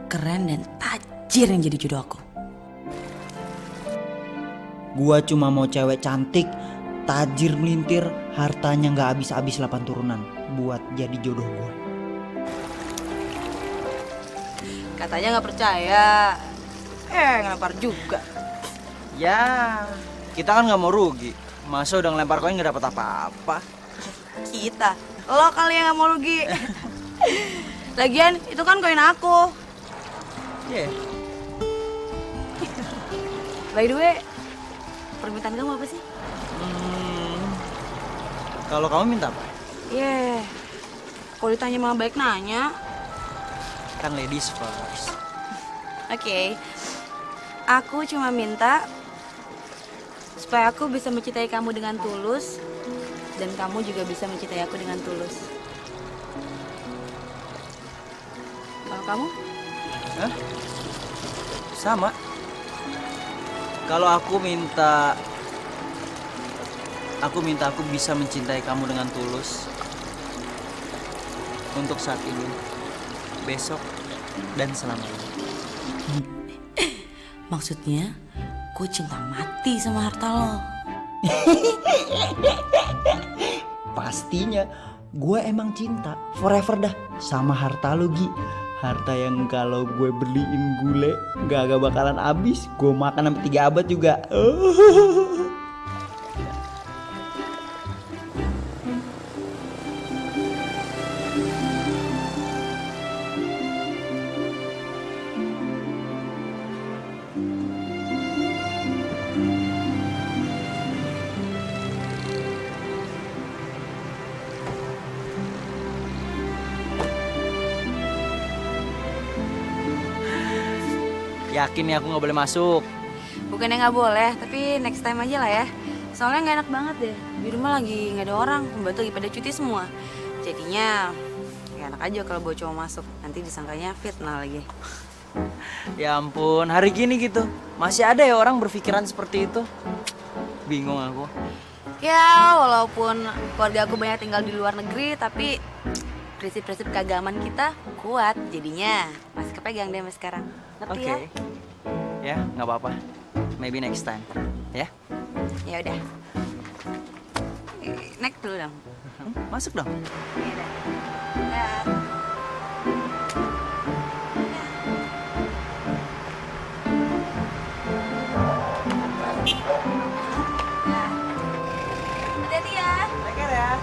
keren dan tajir yang jadi jodoh aku. Gua cuma mau cewek cantik, tajir melintir, hartanya nggak habis-habis 8 turunan buat jadi jodoh gua. Katanya nggak percaya, ngelempar juga. Ya, kita kan nggak mau rugi. Masa udah ngelempar koin nggak dapat apa-apa? Kita, lo kali yang nggak mau rugi. Lagian itu kan koin aku. Iya. By the way, permintaan kamu apa sih? Kalau kamu minta apa? Kalau ditanya malah baik nanya. Kan ladies first. Oke. Aku cuma minta supaya aku bisa mencintai kamu dengan tulus dan kamu juga bisa mencintai aku dengan tulus. Kalau kamu? Hah? Sama. Kalau aku minta aku bisa mencintai kamu dengan tulus untuk saat ini, besok, dan selamanya. Maksudnya, gue cinta mati sama harta lo. Pastinya, gue emang cinta forever dah sama harta lo, Gi. Harta yang kalau gue beliin gulai gak bakalan habis. Gue makan sampai 3 abad juga. Yakin nih aku gak boleh masuk? Bukannya nggak boleh, tapi next time aja lah ya. Soalnya nggak enak banget deh. Di rumah lagi nggak ada orang, pembantu lagi pada cuti semua. Jadinya nggak enak aja kalau bawa cowok masuk. Nanti disangkanya fitnah lagi. Ya ampun, hari gini gitu masih ada ya orang berpikiran seperti itu. Bingung aku. Ya, walaupun keluarga aku banyak tinggal di luar negeri, tapi prinsip-prinsip keagamaan kita kuat. Jadinya masih kepegang deh sampai sekarang. Ngerti ya? Ya, nggak apa-apa. Maybe next time, ya? Ya udah. Next dulu dong. Masuk dong. Ya udah. Ya. Hati-hati ya. Take care ya.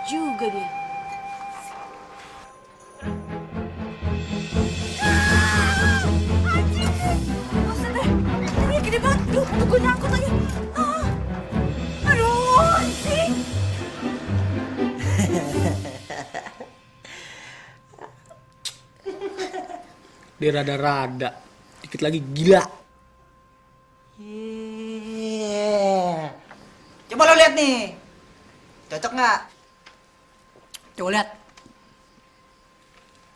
Juga dia. Buset deh, ini gede banget. Duh, untuk gue nyangkut lagi. Aduh, anjing. Dia rada-rada, dikit lagi gila. Coba lo lihat nih. Cocok nggak? Coba lihat.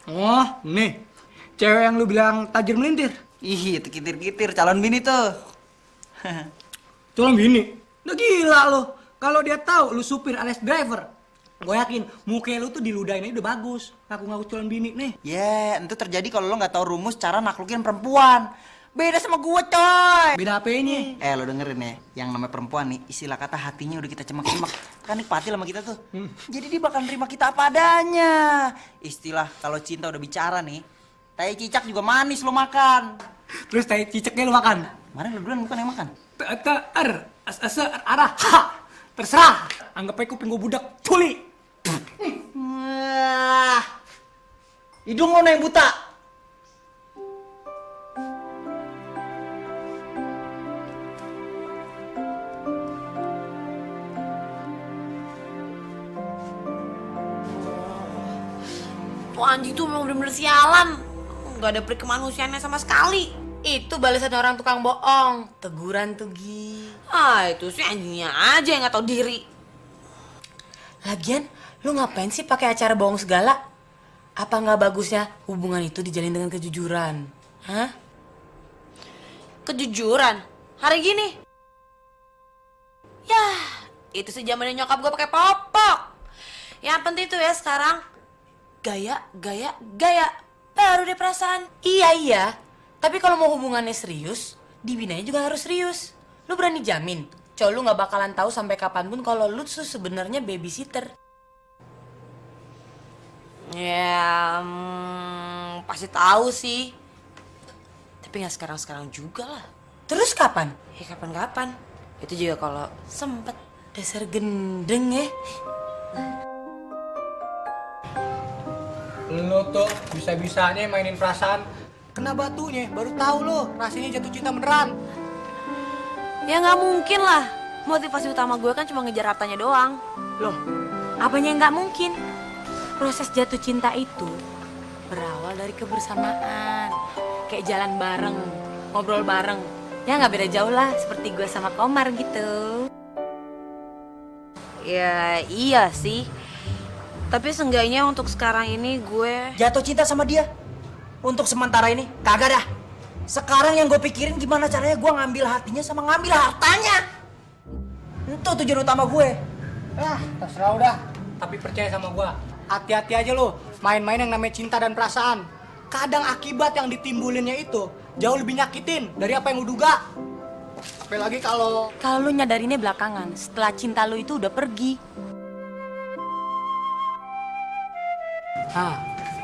Oh, nih. Cewek yang lu bilang tajir melintir. Ih, itu kitir-kitir calon bini tuh. Calon bini? Udah gila lo. Kalau dia tahu lu supir alias driver, gue yakin muka lu tuh diludahin aja udah bagus. Ngaku-ngaku calon bini nih. Itu terjadi kalau lo nggak tahu rumus cara naklukin perempuan. Beda sama gue, coy. Beda apanya? Lo dengerin ya, yang namanya perempuan nih, istilah kata hatinya udah kita cemak-cemak. Kan nikmati sama kita tuh. Jadi dia bakal nerima kita apa adanya. Istilah kalau cinta udah bicara nih, tai cicak juga manis lo makan. Terus tai cicaknya lu makan? Kemarin lo duluan bukan yang makan. Arah. Terserah. Anggap aja kuping gue budak. Tuli. Hidung lo yang buta. Tuh anjing tuh memang bener-bener sialan. Gak ada perkemanusiaannya sama sekali. Itu balasan orang tukang bohong. Teguran tuh, Gi. Itu sih anjingnya aja yang gak tau diri. Lagian, lu ngapain sih pakai acara bohong segala? Apa gak bagusnya hubungan itu dijalin dengan kejujuran? Hah? Kejujuran? Hari gini? Yah, itu sih zamannya nyokap gue pakai popok. Yang penting tuh ya sekarang gaya. Baru deh perasaan. Iya. Tapi kalau mau hubungannya serius, dibinanya juga harus serius. Lu berani jamin? Cowok lu gak bakalan tahu sampai kapanpun kalau lu tuh sebenarnya babysitter. Ya, pasti tahu sih. Tapi nggak sekarang-sekarang juga lah. Terus kapan? Ya kapan-kapan. Itu juga kalau sempet. Dasar gendeng ya. Lo tuh bisa-bisanya mainin perasaan. Kena batunya, baru tahu lo rasanya jatuh cinta beneran. Ya nggak mungkin lah. Motivasi utama gue kan cuma ngejar hartanya doang. Loh, apanya nggak mungkin? Proses jatuh cinta itu berawal dari kebersamaan. Kayak jalan bareng, ngobrol bareng. Ya nggak beda jauh lah, seperti gue sama Komar gitu. Ya iya sih. Tapi seenggaknya untuk sekarang ini gue Jatuh cinta sama dia? Untuk sementara ini, kagak dah. Sekarang yang gue pikirin gimana caranya gue ngambil hatinya sama ngambil hartanya. Itu tujuan utama gue. Terserah udah. Tapi percaya sama gua, hati-hati aja lo main-main yang namanya cinta dan perasaan. Kadang akibat yang ditimbulinnya itu jauh lebih nyakitin dari apa yang lu duga. Apalagi kalau lu nyadarinnya belakangan, setelah cinta lu itu udah pergi.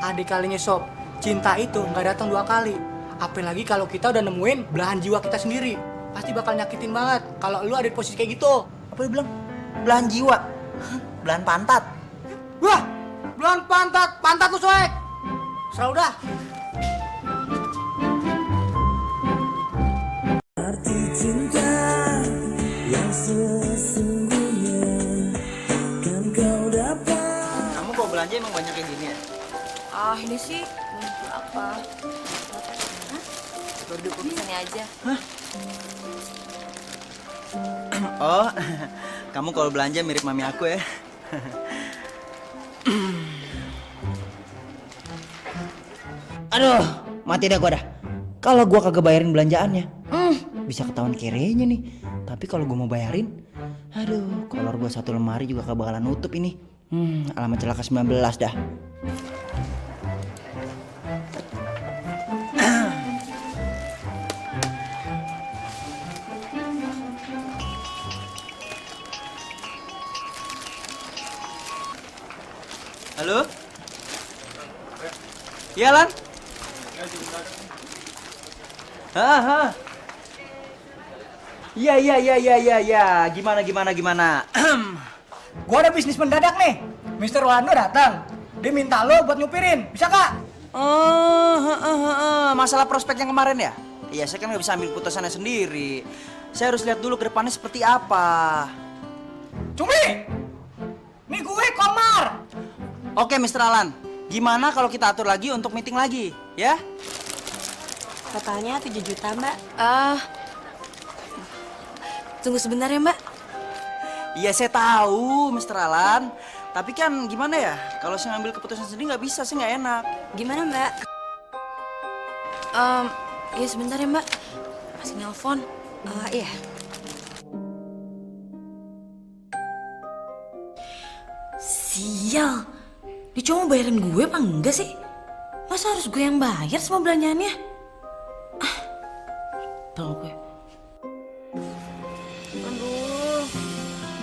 adik kalinya sob, cinta itu nggak datang 2 kali. Apalagi kalau kita udah nemuin belahan jiwa kita sendiri, pasti bakal nyakitin banget kalau lu ada di posisi kayak gitu. Apa lu bilang? Belahan jiwa? Belahan pantat? Wah, belahan pantat lu soek. Serah udah. Arti cinta yang sesungguhnya kan kau dapat. Kamu kalau belanja emang banyak kayak gini ya? ini sih apa? Baru 20 sini aja. Oh, kamu kalau belanja mirip mami aku ya? Aduh, mati dah gua dah. Kalau gua kagak bayarin belanjaannya, bisa ketahuan kerenya nih. Tapi kalau gua mau bayarin, aduh, kolor gua 1 lemari juga kagak bakalan nutup ini. Alamat celaka 19 dah. Halo? Iya, Lan? Iya. Gimana? Gua ada bisnis mendadak nih. Mr. Wando datang. Dia minta lo buat nyupirin. Bisa kak? Masalah prospek yang kemarin ya? Iya, saya kan nggak bisa ambil putusannya sendiri. Saya harus lihat dulu ke depannya seperti apa. Cumi! Nih gue Komar! Oke, Mr. Alan. Gimana kalau kita atur lagi untuk meeting lagi, ya? Totalnya 7 juta, Mbak. Tunggu sebentar ya, Mbak. Iya, saya tahu, Mr. Alan. Tapi kan gimana ya? Kalau saya ngambil keputusan sendiri nggak bisa, saya nggak enak. Gimana, Mbak? Ya sebentar ya, Mbak. Masih nelpon. Iya. Sial. Dia cuma mau bayarin gue apa enggak sih? Masa harus gue yang bayar semua belanjaannya? Tolong gue. Aduh.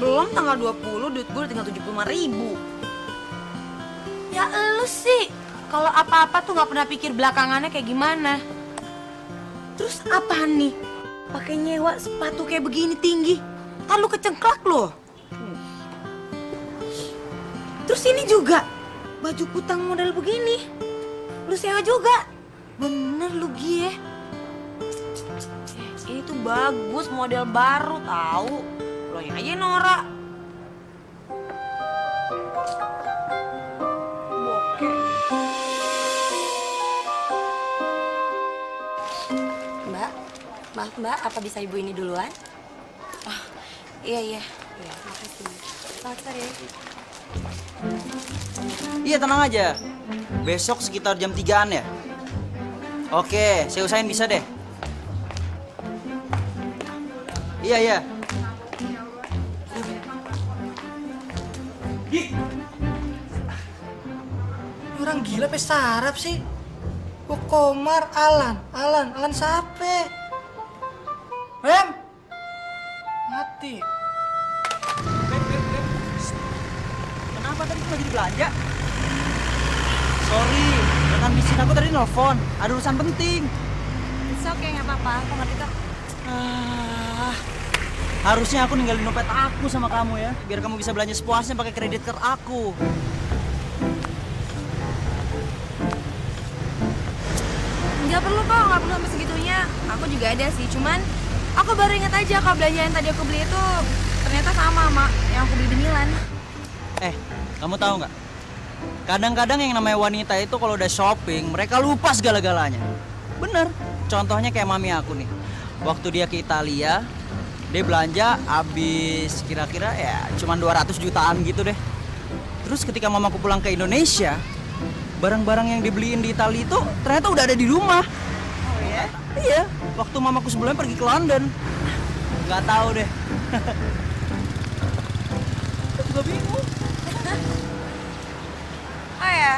Belum tanggal 20, duit gue udah tinggal 75.000. Ya elu sih, kalau apa-apa tuh nggak pernah pikir belakangannya kayak gimana. Terus apaan nih? Pakai nyewa sepatu kayak begini tinggi, kan lu kecengklak loh. Terus ini juga baju kutang model begini, lu sewa juga. Bener lu Gie. Ini tuh bagus, model baru tahu. Lo yang aja Nora. Mbak, apa bisa ibu ini duluan? Iya, makasih. Selamat sore ya. Iya, tenang aja. Besok sekitar jam 3-an ya? Oke, saya usahain bisa deh. Iya. Orang gila pe sarap sih. Kok Komar, Alan sape? Rem! Mati. Kenapa tadi cuma jadi belanja? Sorry, rekan bisnis aku tadi nelfon. Ada urusan penting. It's okay, nggak apa-apa. Aku ngerti kok. Harusnya aku ninggalin dompet aku sama kamu ya, biar kamu bisa belanja sepuasnya pakai kredit card aku. Nggak perlu kok, nggak perlu sampai segitunya. Aku juga ada sih, cuman aku baru ingat aja kalau belanja yang tadi aku beli itu ternyata sama yang aku beli di Milan. Kamu tahu nggak? Kadang-kadang yang namanya wanita itu kalau udah shopping, mereka lupa segala-galanya. Bener, contohnya kayak mami aku nih. Waktu dia ke Italia, dia belanja habis kira-kira ya cuman 200 jutaan gitu deh. Terus ketika mamaku pulang ke Indonesia, barang-barang yang dibeliin di Italia itu ternyata udah ada di rumah. Oh ya? Iya, waktu mamaku sebelumnya pergi ke London. Nggak tahu deh. Aku juga bingung. Oh ya,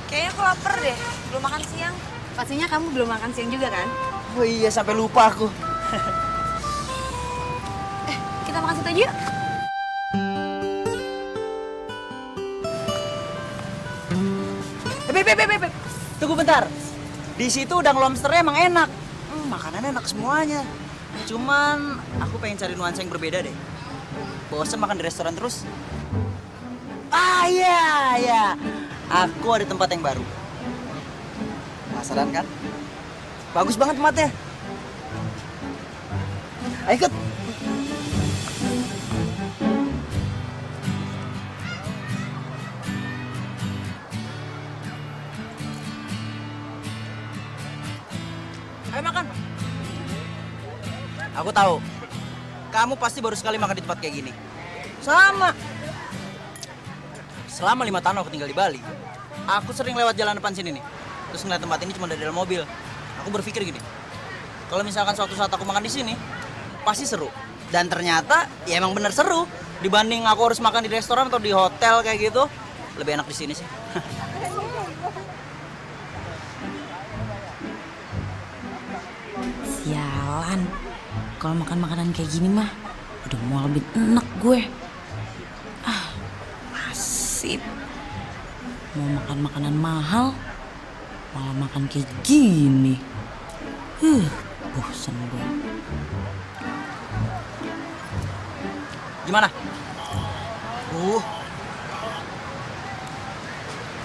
kayaknya aku lapar deh. Belum makan siang. Pastinya kamu belum makan siang juga kan? Oh iya, sampai lupa aku. Kita makan situ aja yuk. Beb. Tunggu bentar. Di situ udang lobsternya emang enak. Makanannya enak semuanya. Cuman aku pengen cari nuansa yang berbeda deh. Bosen makan di restoran terus. Iya. Aku ada tempat yang baru. Penasaran kan? Bagus banget tempatnya. Ayo ikut. Ayo makan. Aku tahu. Kamu pasti baru sekali makan di tempat kayak gini. Sama. Selama 5 tahun aku tinggal di Bali, aku sering lewat jalan depan sini nih. Terus ngeliat tempat ini cuma dari dalam mobil. Aku berpikir gini, kalau misalkan suatu saat aku makan di sini, pasti seru. Dan ternyata ya emang bener seru. Dibanding aku harus makan di restoran atau di hotel kayak gitu, lebih enak di sini sih. Sialan, kalau makan makanan kayak gini mah udah mau lebih enak gue. Nasib. Mau makan makanan mahal, malah makan kayak gini. Bosan gue. Gimana?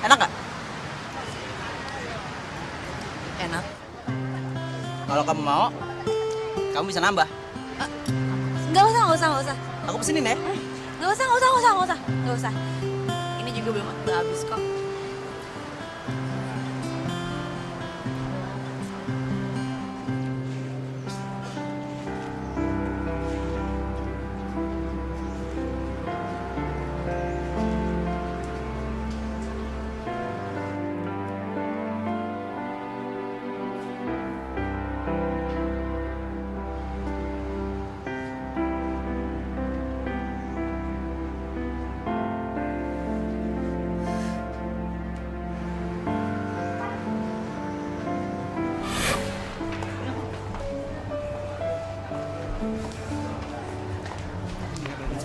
Enak gak? Enak. Kalau kamu mau, kamu bisa nambah. Nggak usah. Aku pesenin ya. Nggak usah. Ini juga belum habis kok.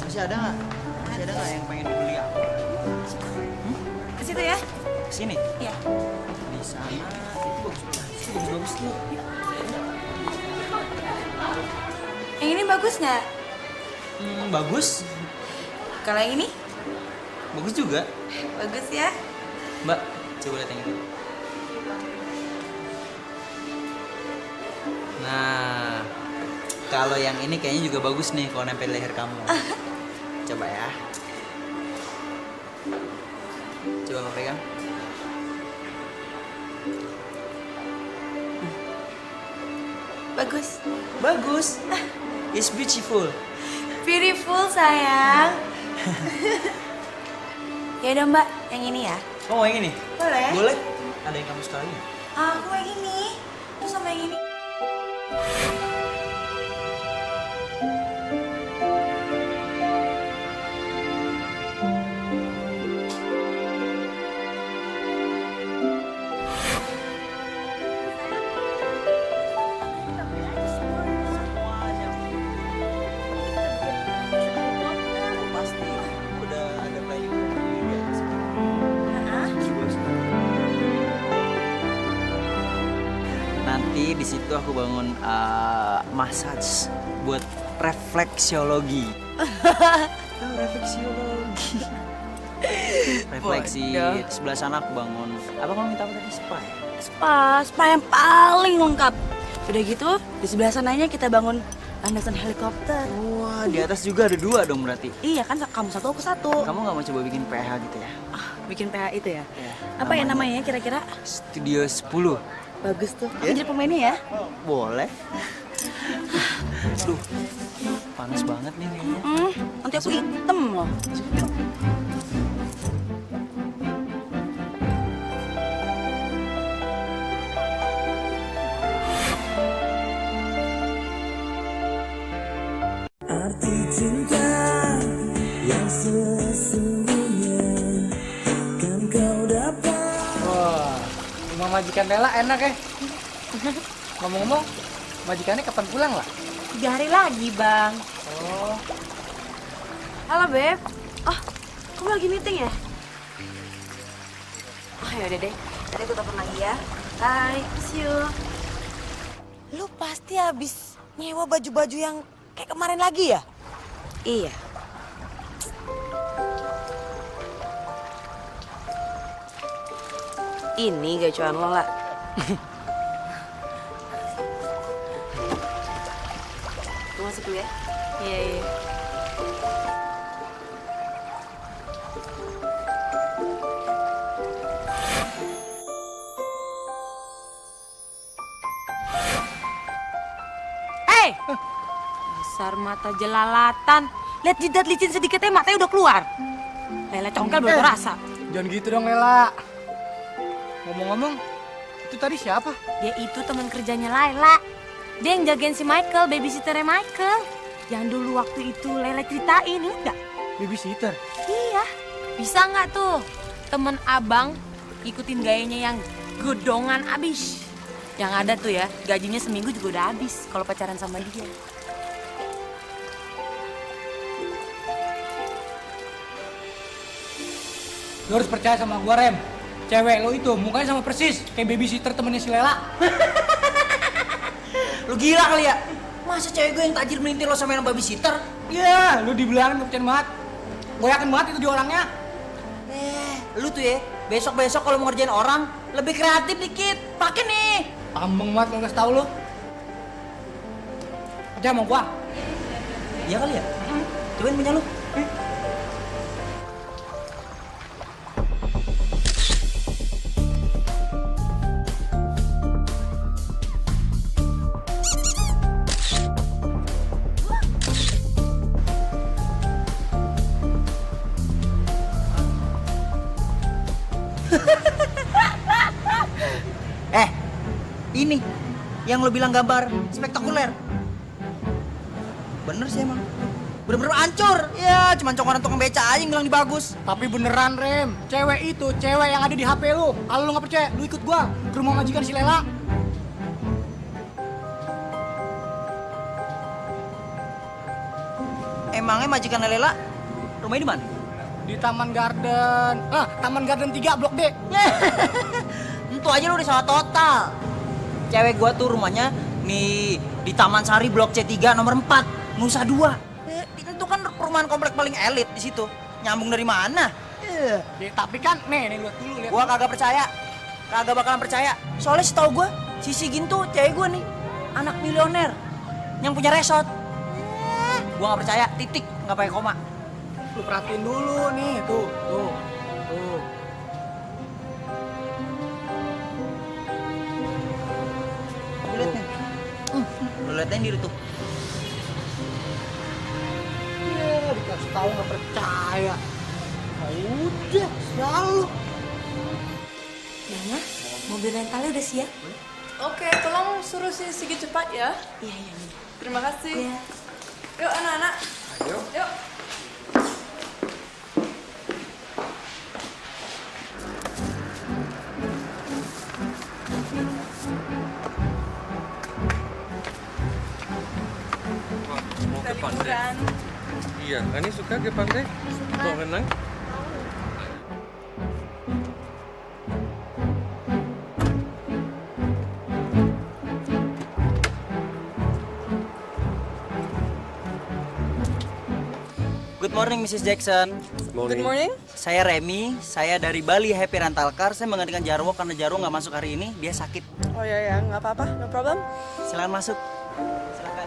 Masih ada nggak yang pengen dibeli apa? Ke situ ya? Sini. Iya. Di sana itu bagus tuh. Yang ini bagus nggak? Bagus. Kalau yang ini? Bagus juga. Bagus ya. Mbak, coba lihat yang ini. Nah, kalau yang ini kayaknya juga bagus nih kalau nempel leher kamu. Coba ya. Coba Mbak pegang. Bagus. Bagus. It's beautiful. Beautiful sayang. Ya udah Mbak, yang ini ya. Oh, yang ini? Boleh. Boleh. Ada yang kamu sukai? Aku yang ini. Terus sama yang ini. Pasti udah ada playing juga. Jadi di situ aku bangun massage buat refleksiologi. Refleksiologi. Refleksi. Di sebelah sana aku bangun. Apa kamu minta apa tadi? Spa ya? Spa yang paling lengkap. Udah gitu, di sebelah sananya kita bangun landasan helikopter. Wah, di atas juga ada 2 dong berarti. Iya kan, kamu satu, aku satu. Kamu nggak mau coba bikin PH gitu ya? Bikin PH itu ya? Ya. Apa ya namanya kira-kira? Studio 10. Bagus tuh. Aku jadi pemainnya ya? Boleh. Duh, panas banget nih kayaknya. Nanti aku hitam loh. Arti cinta yang sesungguhnya kan kau dapat. Wah, rumah majikan Lela enak ya. Ngomong-ngomong, majikannya kapan pulang lah? 3 hari lagi, Bang. Oh, Halo Beb. Oh, kamu lagi meeting ya? Oh yaudah deh, nanti aku telepon lagi ya. Bye, see you. Lu pasti habis nyewa baju-baju yang kayak kemarin lagi ya? Iya. Ini gacuan lo lah. Gue masuk dulu ya. Iya, iya. Dasar mata jelalatan. Lihat jidat licin sedikitnya matanya udah keluar. Lela congkel belum rasa. jangan gitu dong Lela. Ngomong-ngomong, itu tadi siapa? Dia itu teman kerjanya Laila. Dia yang jagain si Michael, babysitternya Michael. Yang dulu waktu itu Lela ceritain, enggak? Babysitter? Iya. Bisa nggak tuh temen abang ikutin gayanya yang gedongan abis? Yang ada tuh ya, gajinya seminggu juga udah habis kalau pacaran sama dia. Lo harus percaya sama gua, Rem. Cewek lo itu mukanya sama persis kayak babysitter temennya si Lela. Lu gila kali ya? Masa cewek gue yang tajir melintir lo sama yang babysitter? Ya, lo dibilangin kepercayaan banget. Gue yakin banget itu dia orangnya. Lu tuh ya, besok-besok kalau mau ngerjain orang, lebih kreatif dikit. Pakai nih. Tambeng banget lo kasih tau lo. Percaya sama gua. Iya kali ya? Cobain punya lu. Ini yang lo bilang gambar spektakuler. Bener sih emang. Bener-bener hancur. Ya, cuma cokoran tukang beca aja yang bilang di bagus. Tapi beneran, Rem. Cewek itu, cewek yang ada di HP lo. Kalau lo nggak percaya, lo ikut gua ke rumah majikan si Lela. Emangnya majikan Lela rumahnya di mana? Di Taman Garden. Taman Garden 3 Blok D. Tentu aja lo udah salah total. Cewek gua tuh rumahnya nih di Taman Sari Blok C3 nomor 4, Nusa 2. Itu kan perumahan komplek paling elit di situ. Nyambung dari mana? Ya, tapi kan nih lihat dulu lihat. Gua kagak percaya. Kagak bakalan percaya. Soalnya setahu gua, si Sigin tuh cewek gua nih, anak milioner yang punya resort. Gua nggak percaya, titik, nggak pakai koma. Lu perhatiin dulu nih, tuh. Lihat nih. Lu liatin diri tuh. Ya, dikasih tahu nggak percaya. Nah, udah, selalu. Nana, mobil rentalnya udah siap? Oke, tolong suruh si Sigit cepat ya. Iya. Terima kasih. Iya. Yuk anak-anak. Ayo. Yuk. Mau ke pantai? Iya, Ani suka ke pantai? Mau renang? Good morning, Mrs. Jackson. Good morning. Saya Remy, saya dari Bali Happy Rental Car. Saya menggantikan Jarwo karena Jarwo nggak masuk hari ini, dia sakit. Oh ya, nggak apa-apa, no problem. Silakan masuk. Silakan.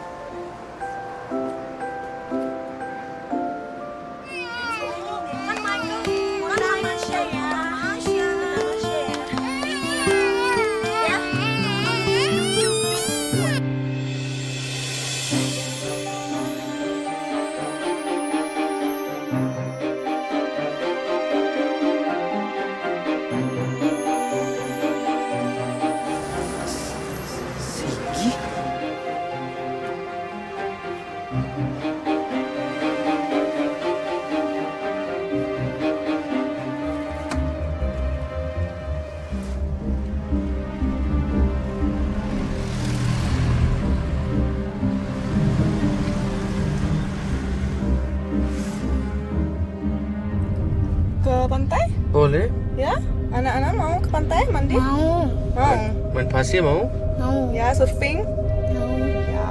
Ke pantai? Boleh. Ya? Anak-anak mau ke pantai mandi? Mau. Mau. Main pasir mau? Mau. Ya, surfing? Mau. Ya.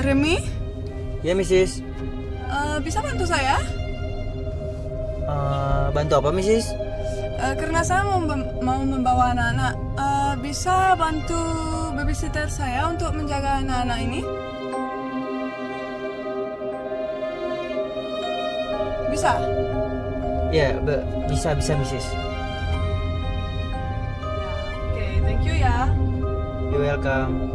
Remy, Ya, Mrs. bisa bantu saya? Bantu apa, Mrs? Karena saya mau membawa anak-anak. Bisa bantu babysitter saya untuk menjaga anak-anak ini? Bisa? Ya, bisa, Mrs. Oke, thank you ya. You're welcome.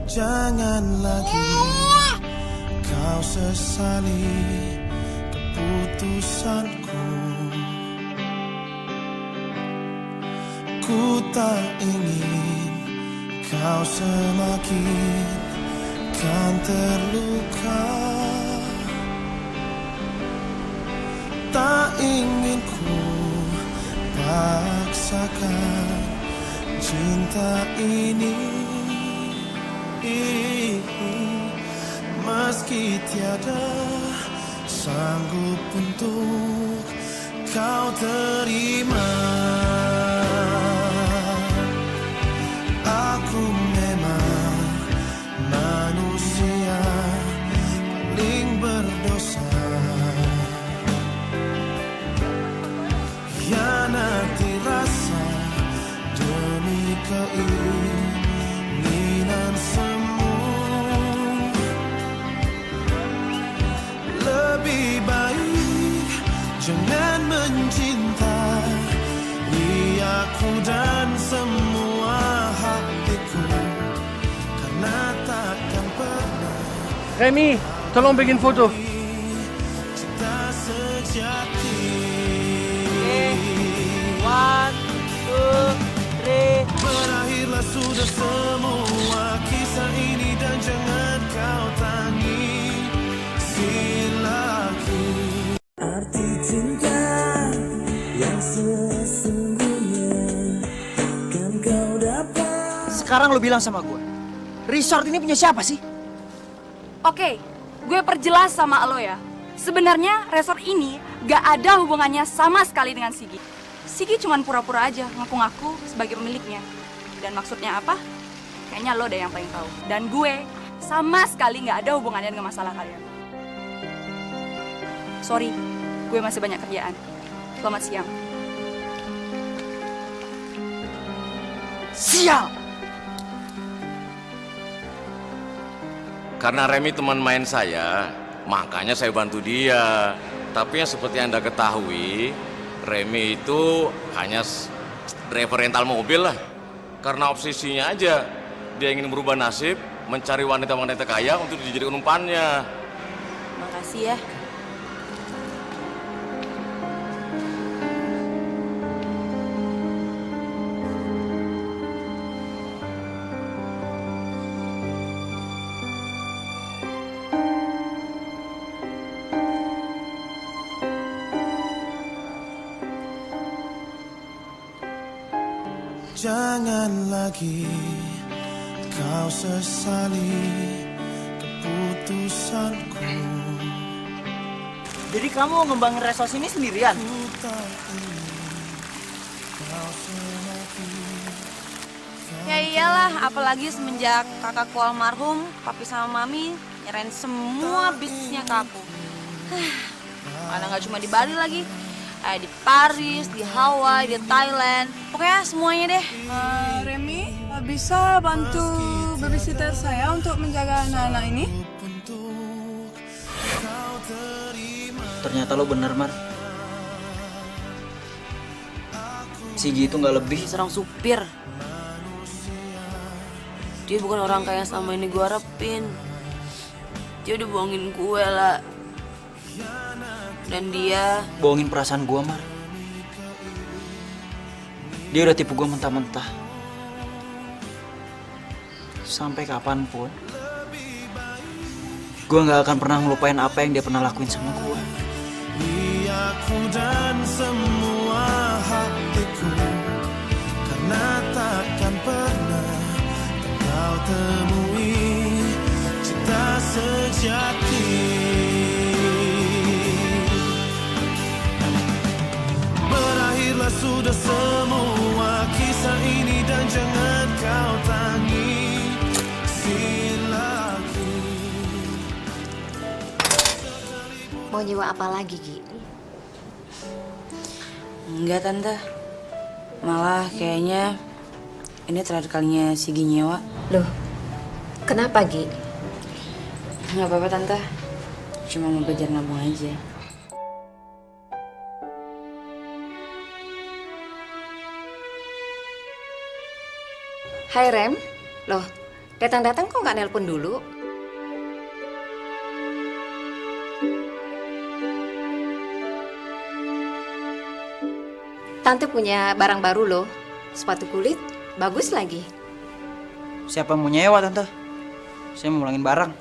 Jangan lagi kau sesali keputusanku. Ku tak ingin kau semakin kan terluka. Tak ingin ku paksakan cinta ini. Meski tiada sanggup untuk kau terima, aku memang manusia paling berdosa. Hianati rasa demi keinginan semu. Lebih baik jangan mencintai aku dan semua hatiku, karena takkan pernah Remy, tolong bikin foto. cinta sejati. One, two, three. Berakhirlah sudah semua kisah ini dan jangan kau tangisi lagi. Arti cinta yang sesungguhnya kan kau dapat. Sekarang lu bilang sama gue, resort ini punya siapa sih? Oke, gue perjelas sama lo ya. Sebenarnya resort ini gak ada hubungannya sama sekali dengan Sigi. Sigi cuma pura-pura aja ngaku-ngaku sebagai pemiliknya. Dan maksudnya apa? Kayaknya lo deh yang paling tahu. Dan gue sama sekali gak ada hubungannya dengan masalah kalian. Sorry, gue masih banyak kerjaan. Selamat siang. Sial! Karena Remy teman main saya, makanya saya bantu dia. Tapi yang seperti Anda ketahui, Remy itu hanya driver rental mobil lah. Karena obsesinya aja, dia ingin merubah nasib, mencari wanita-wanita kaya untuk dijadikan umpannya. Makasih ya. Jangan lagi kau sesali keputusanku. Jadi kamu ngembangin resort ini sendirian? Ya iyalah, apalagi semenjak kakakku almarhum, papi sama mami nyerahin semua bisnisnya ke aku. Mana nggak cuma di Bali lagi, di Paris, di Hawaii, di Thailand, pokoknya semuanya deh. Remy, bisa bantu babysitter saya untuk menjaga anak-anak ini? Ternyata lo bener, Mar. Sigi itu nggak lebih serang supir. Dia bukan orang kaya sama ini gue harapin. Dia udah bohongin gue lah. Dan dia bohongin perasaan gue, Mar. Dia udah tipu gue mentah-mentah. Sampai kapanpun gue gak akan pernah ngelupain apa yang dia pernah lakuin sama gue. Aku dan semua hatiku, karena takkan pernah kau temui cinta sejati. Berakhirlah sudah semua kisah ini dan jangan kau tangisi lagi. Mau nyewa apa lagi, Gi? enggak tante. Malah kayaknya ini terakhir kalinya Sigi nyewa. Loh, kenapa, Gi? Nggak apa-apa tante. Cuma mau belajar nabung aja. Hai Rem, loh datang-datang kok nggak nelpon dulu? Tante punya barang baru loh, sepatu kulit, bagus lagi. Siapa mau nyewa, Tante? Saya mau ngulangin barang.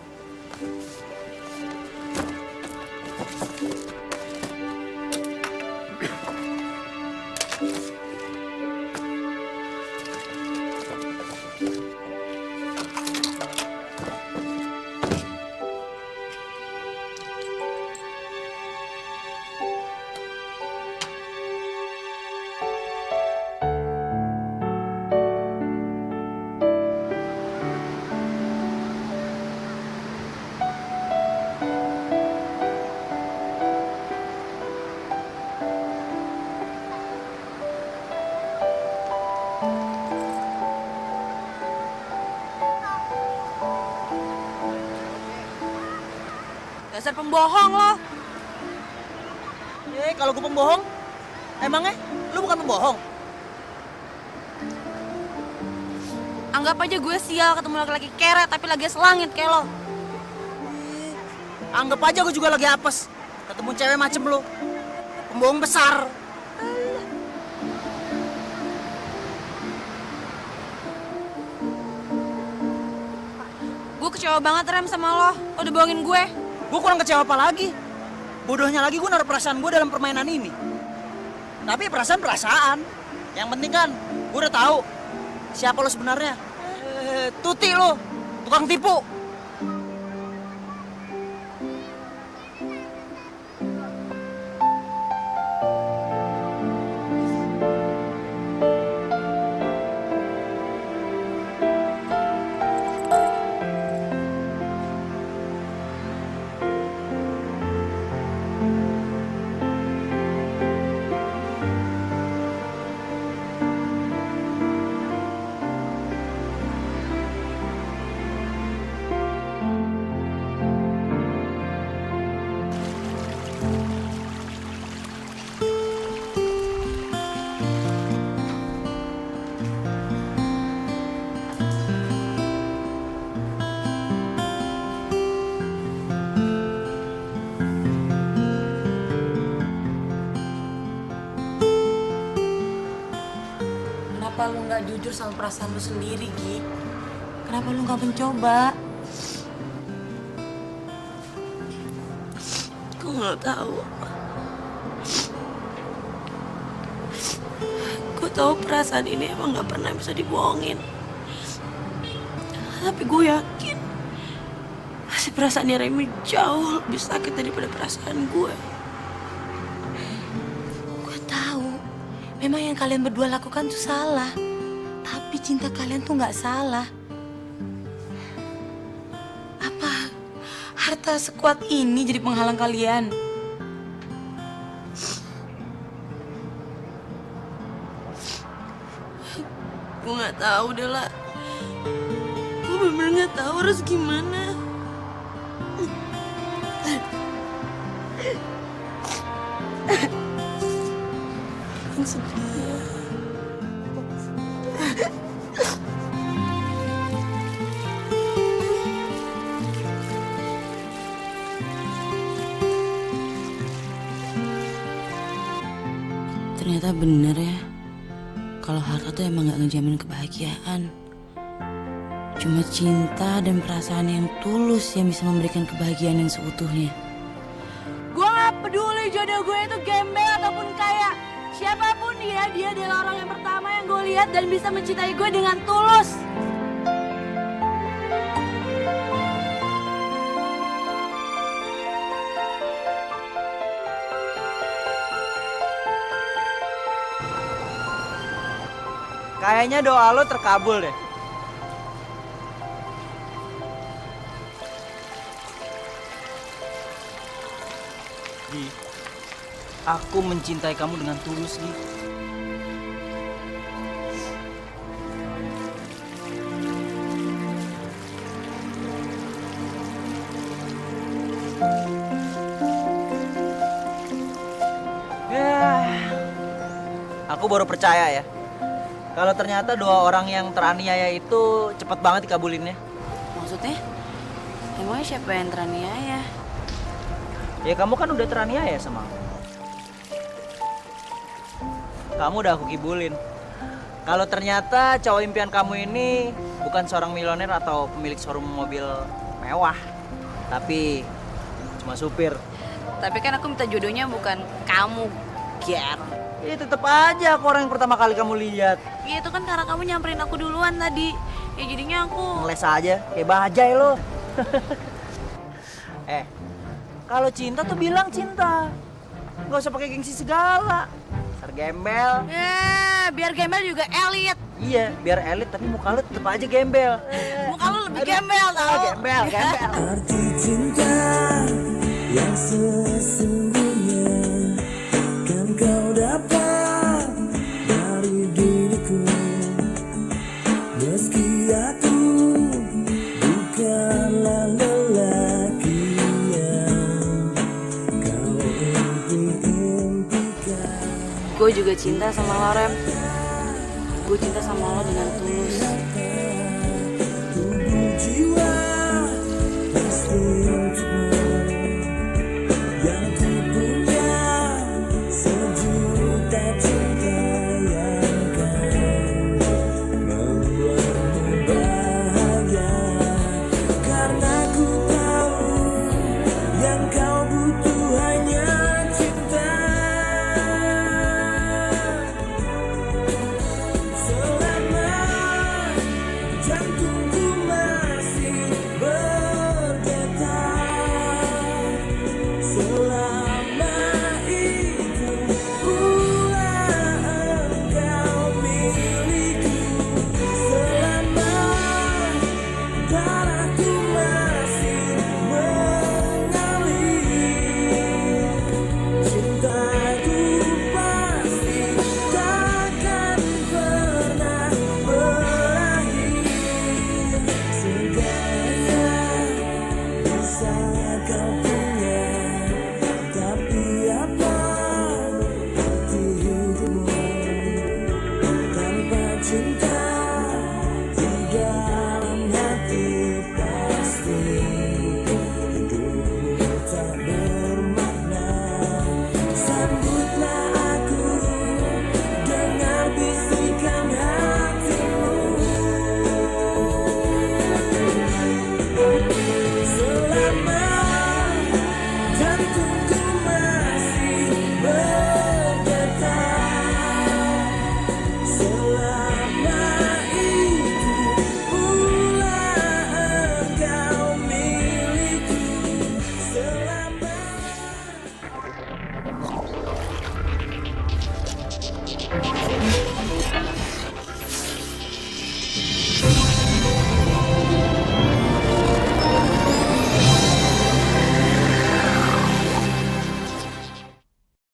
Dasar pembohong lo. Kalau gue pembohong, emangnya lu bukan pembohong? Anggap aja gue sial ketemu laki-laki kere tapi lagi selangit kayak lo. Anggap aja gue juga lagi apes ketemu cewek macem lu. Pembohong besar. Gue kecewa banget Rem sama lo udah bohongin gue. Gue kurang kecewa apa lagi? Bodohnya lagi gue naruh perasaan gue dalam permainan ini. Tapi perasaan. Yang penting kan gue udah tahu siapa lo sebenarnya. Tuti lo, tukang tipu. Kenapa lu nggak jujur sama perasaan lu sendiri, Gi? Kenapa lu nggak mencoba? Gue nggak tahu. Gue tahu perasaan ini emang nggak pernah bisa dibohongin. Tapi gue yakin si perasaannya Remy jauh lebih sakit daripada perasaan gue. Gue tahu, memang yang kalian berdua lakukan itu salah. Tapi cinta kalian tuh nggak salah. Apa harta sekuat ini jadi penghalang kalian? Gue nggak tahu deh lah. Gue bener-bener nggak tahu harus gimana. Sedih ya. Ternyata bener ya, kalau harta tuh emang gak ngejamin kebahagiaan. Cuma cinta dan perasaan yang tulus yang bisa memberikan kebahagiaan yang seutuhnya. Gue gak peduli jodoh gue itu gembel ataupun kaya. Siapapun dia adalah orang yang pertama yang gue lihat dan bisa mencintai gue dengan tulus. Kayaknya doa lo terkabul deh. Gi, aku mencintai kamu dengan tulus, Gi. Ya, aku baru percaya ya. Kalau ternyata doa orang yang teraniaya itu cepet banget dikabulinnya. Maksudnya? Emangnya siapa yang teraniaya? Ya kamu kan udah teraniaya sama aku. Kamu udah aku kibulin. Kalau ternyata cowok impian kamu ini bukan seorang milioner atau pemilik showroom mobil mewah, tapi cuma supir. Tapi kan aku minta jodohnya bukan kamu, Ger. Ya tetep aja aku orang yang pertama kali kamu lihat. Ya itu kan karena kamu nyamperin aku duluan tadi. Ya jadinya aku ngeles aja, kayak bajai lo. Kalau cinta tuh bilang cinta. Nggak usah pakai gengsi segala. Dasar gembel. Ya, biar gembel juga elit. Iya, biar elit tapi muka lu tetep aja gembel. Muka lu lebih gembel tau. Gembel. Arti cinta yang sesungguhnya kan kau dapat dari diriku. Meski aku bukanlah lelaki yang kau impikan. Gue juga cinta sama lo, Rem. Gue cinta sama lo dengan tulus.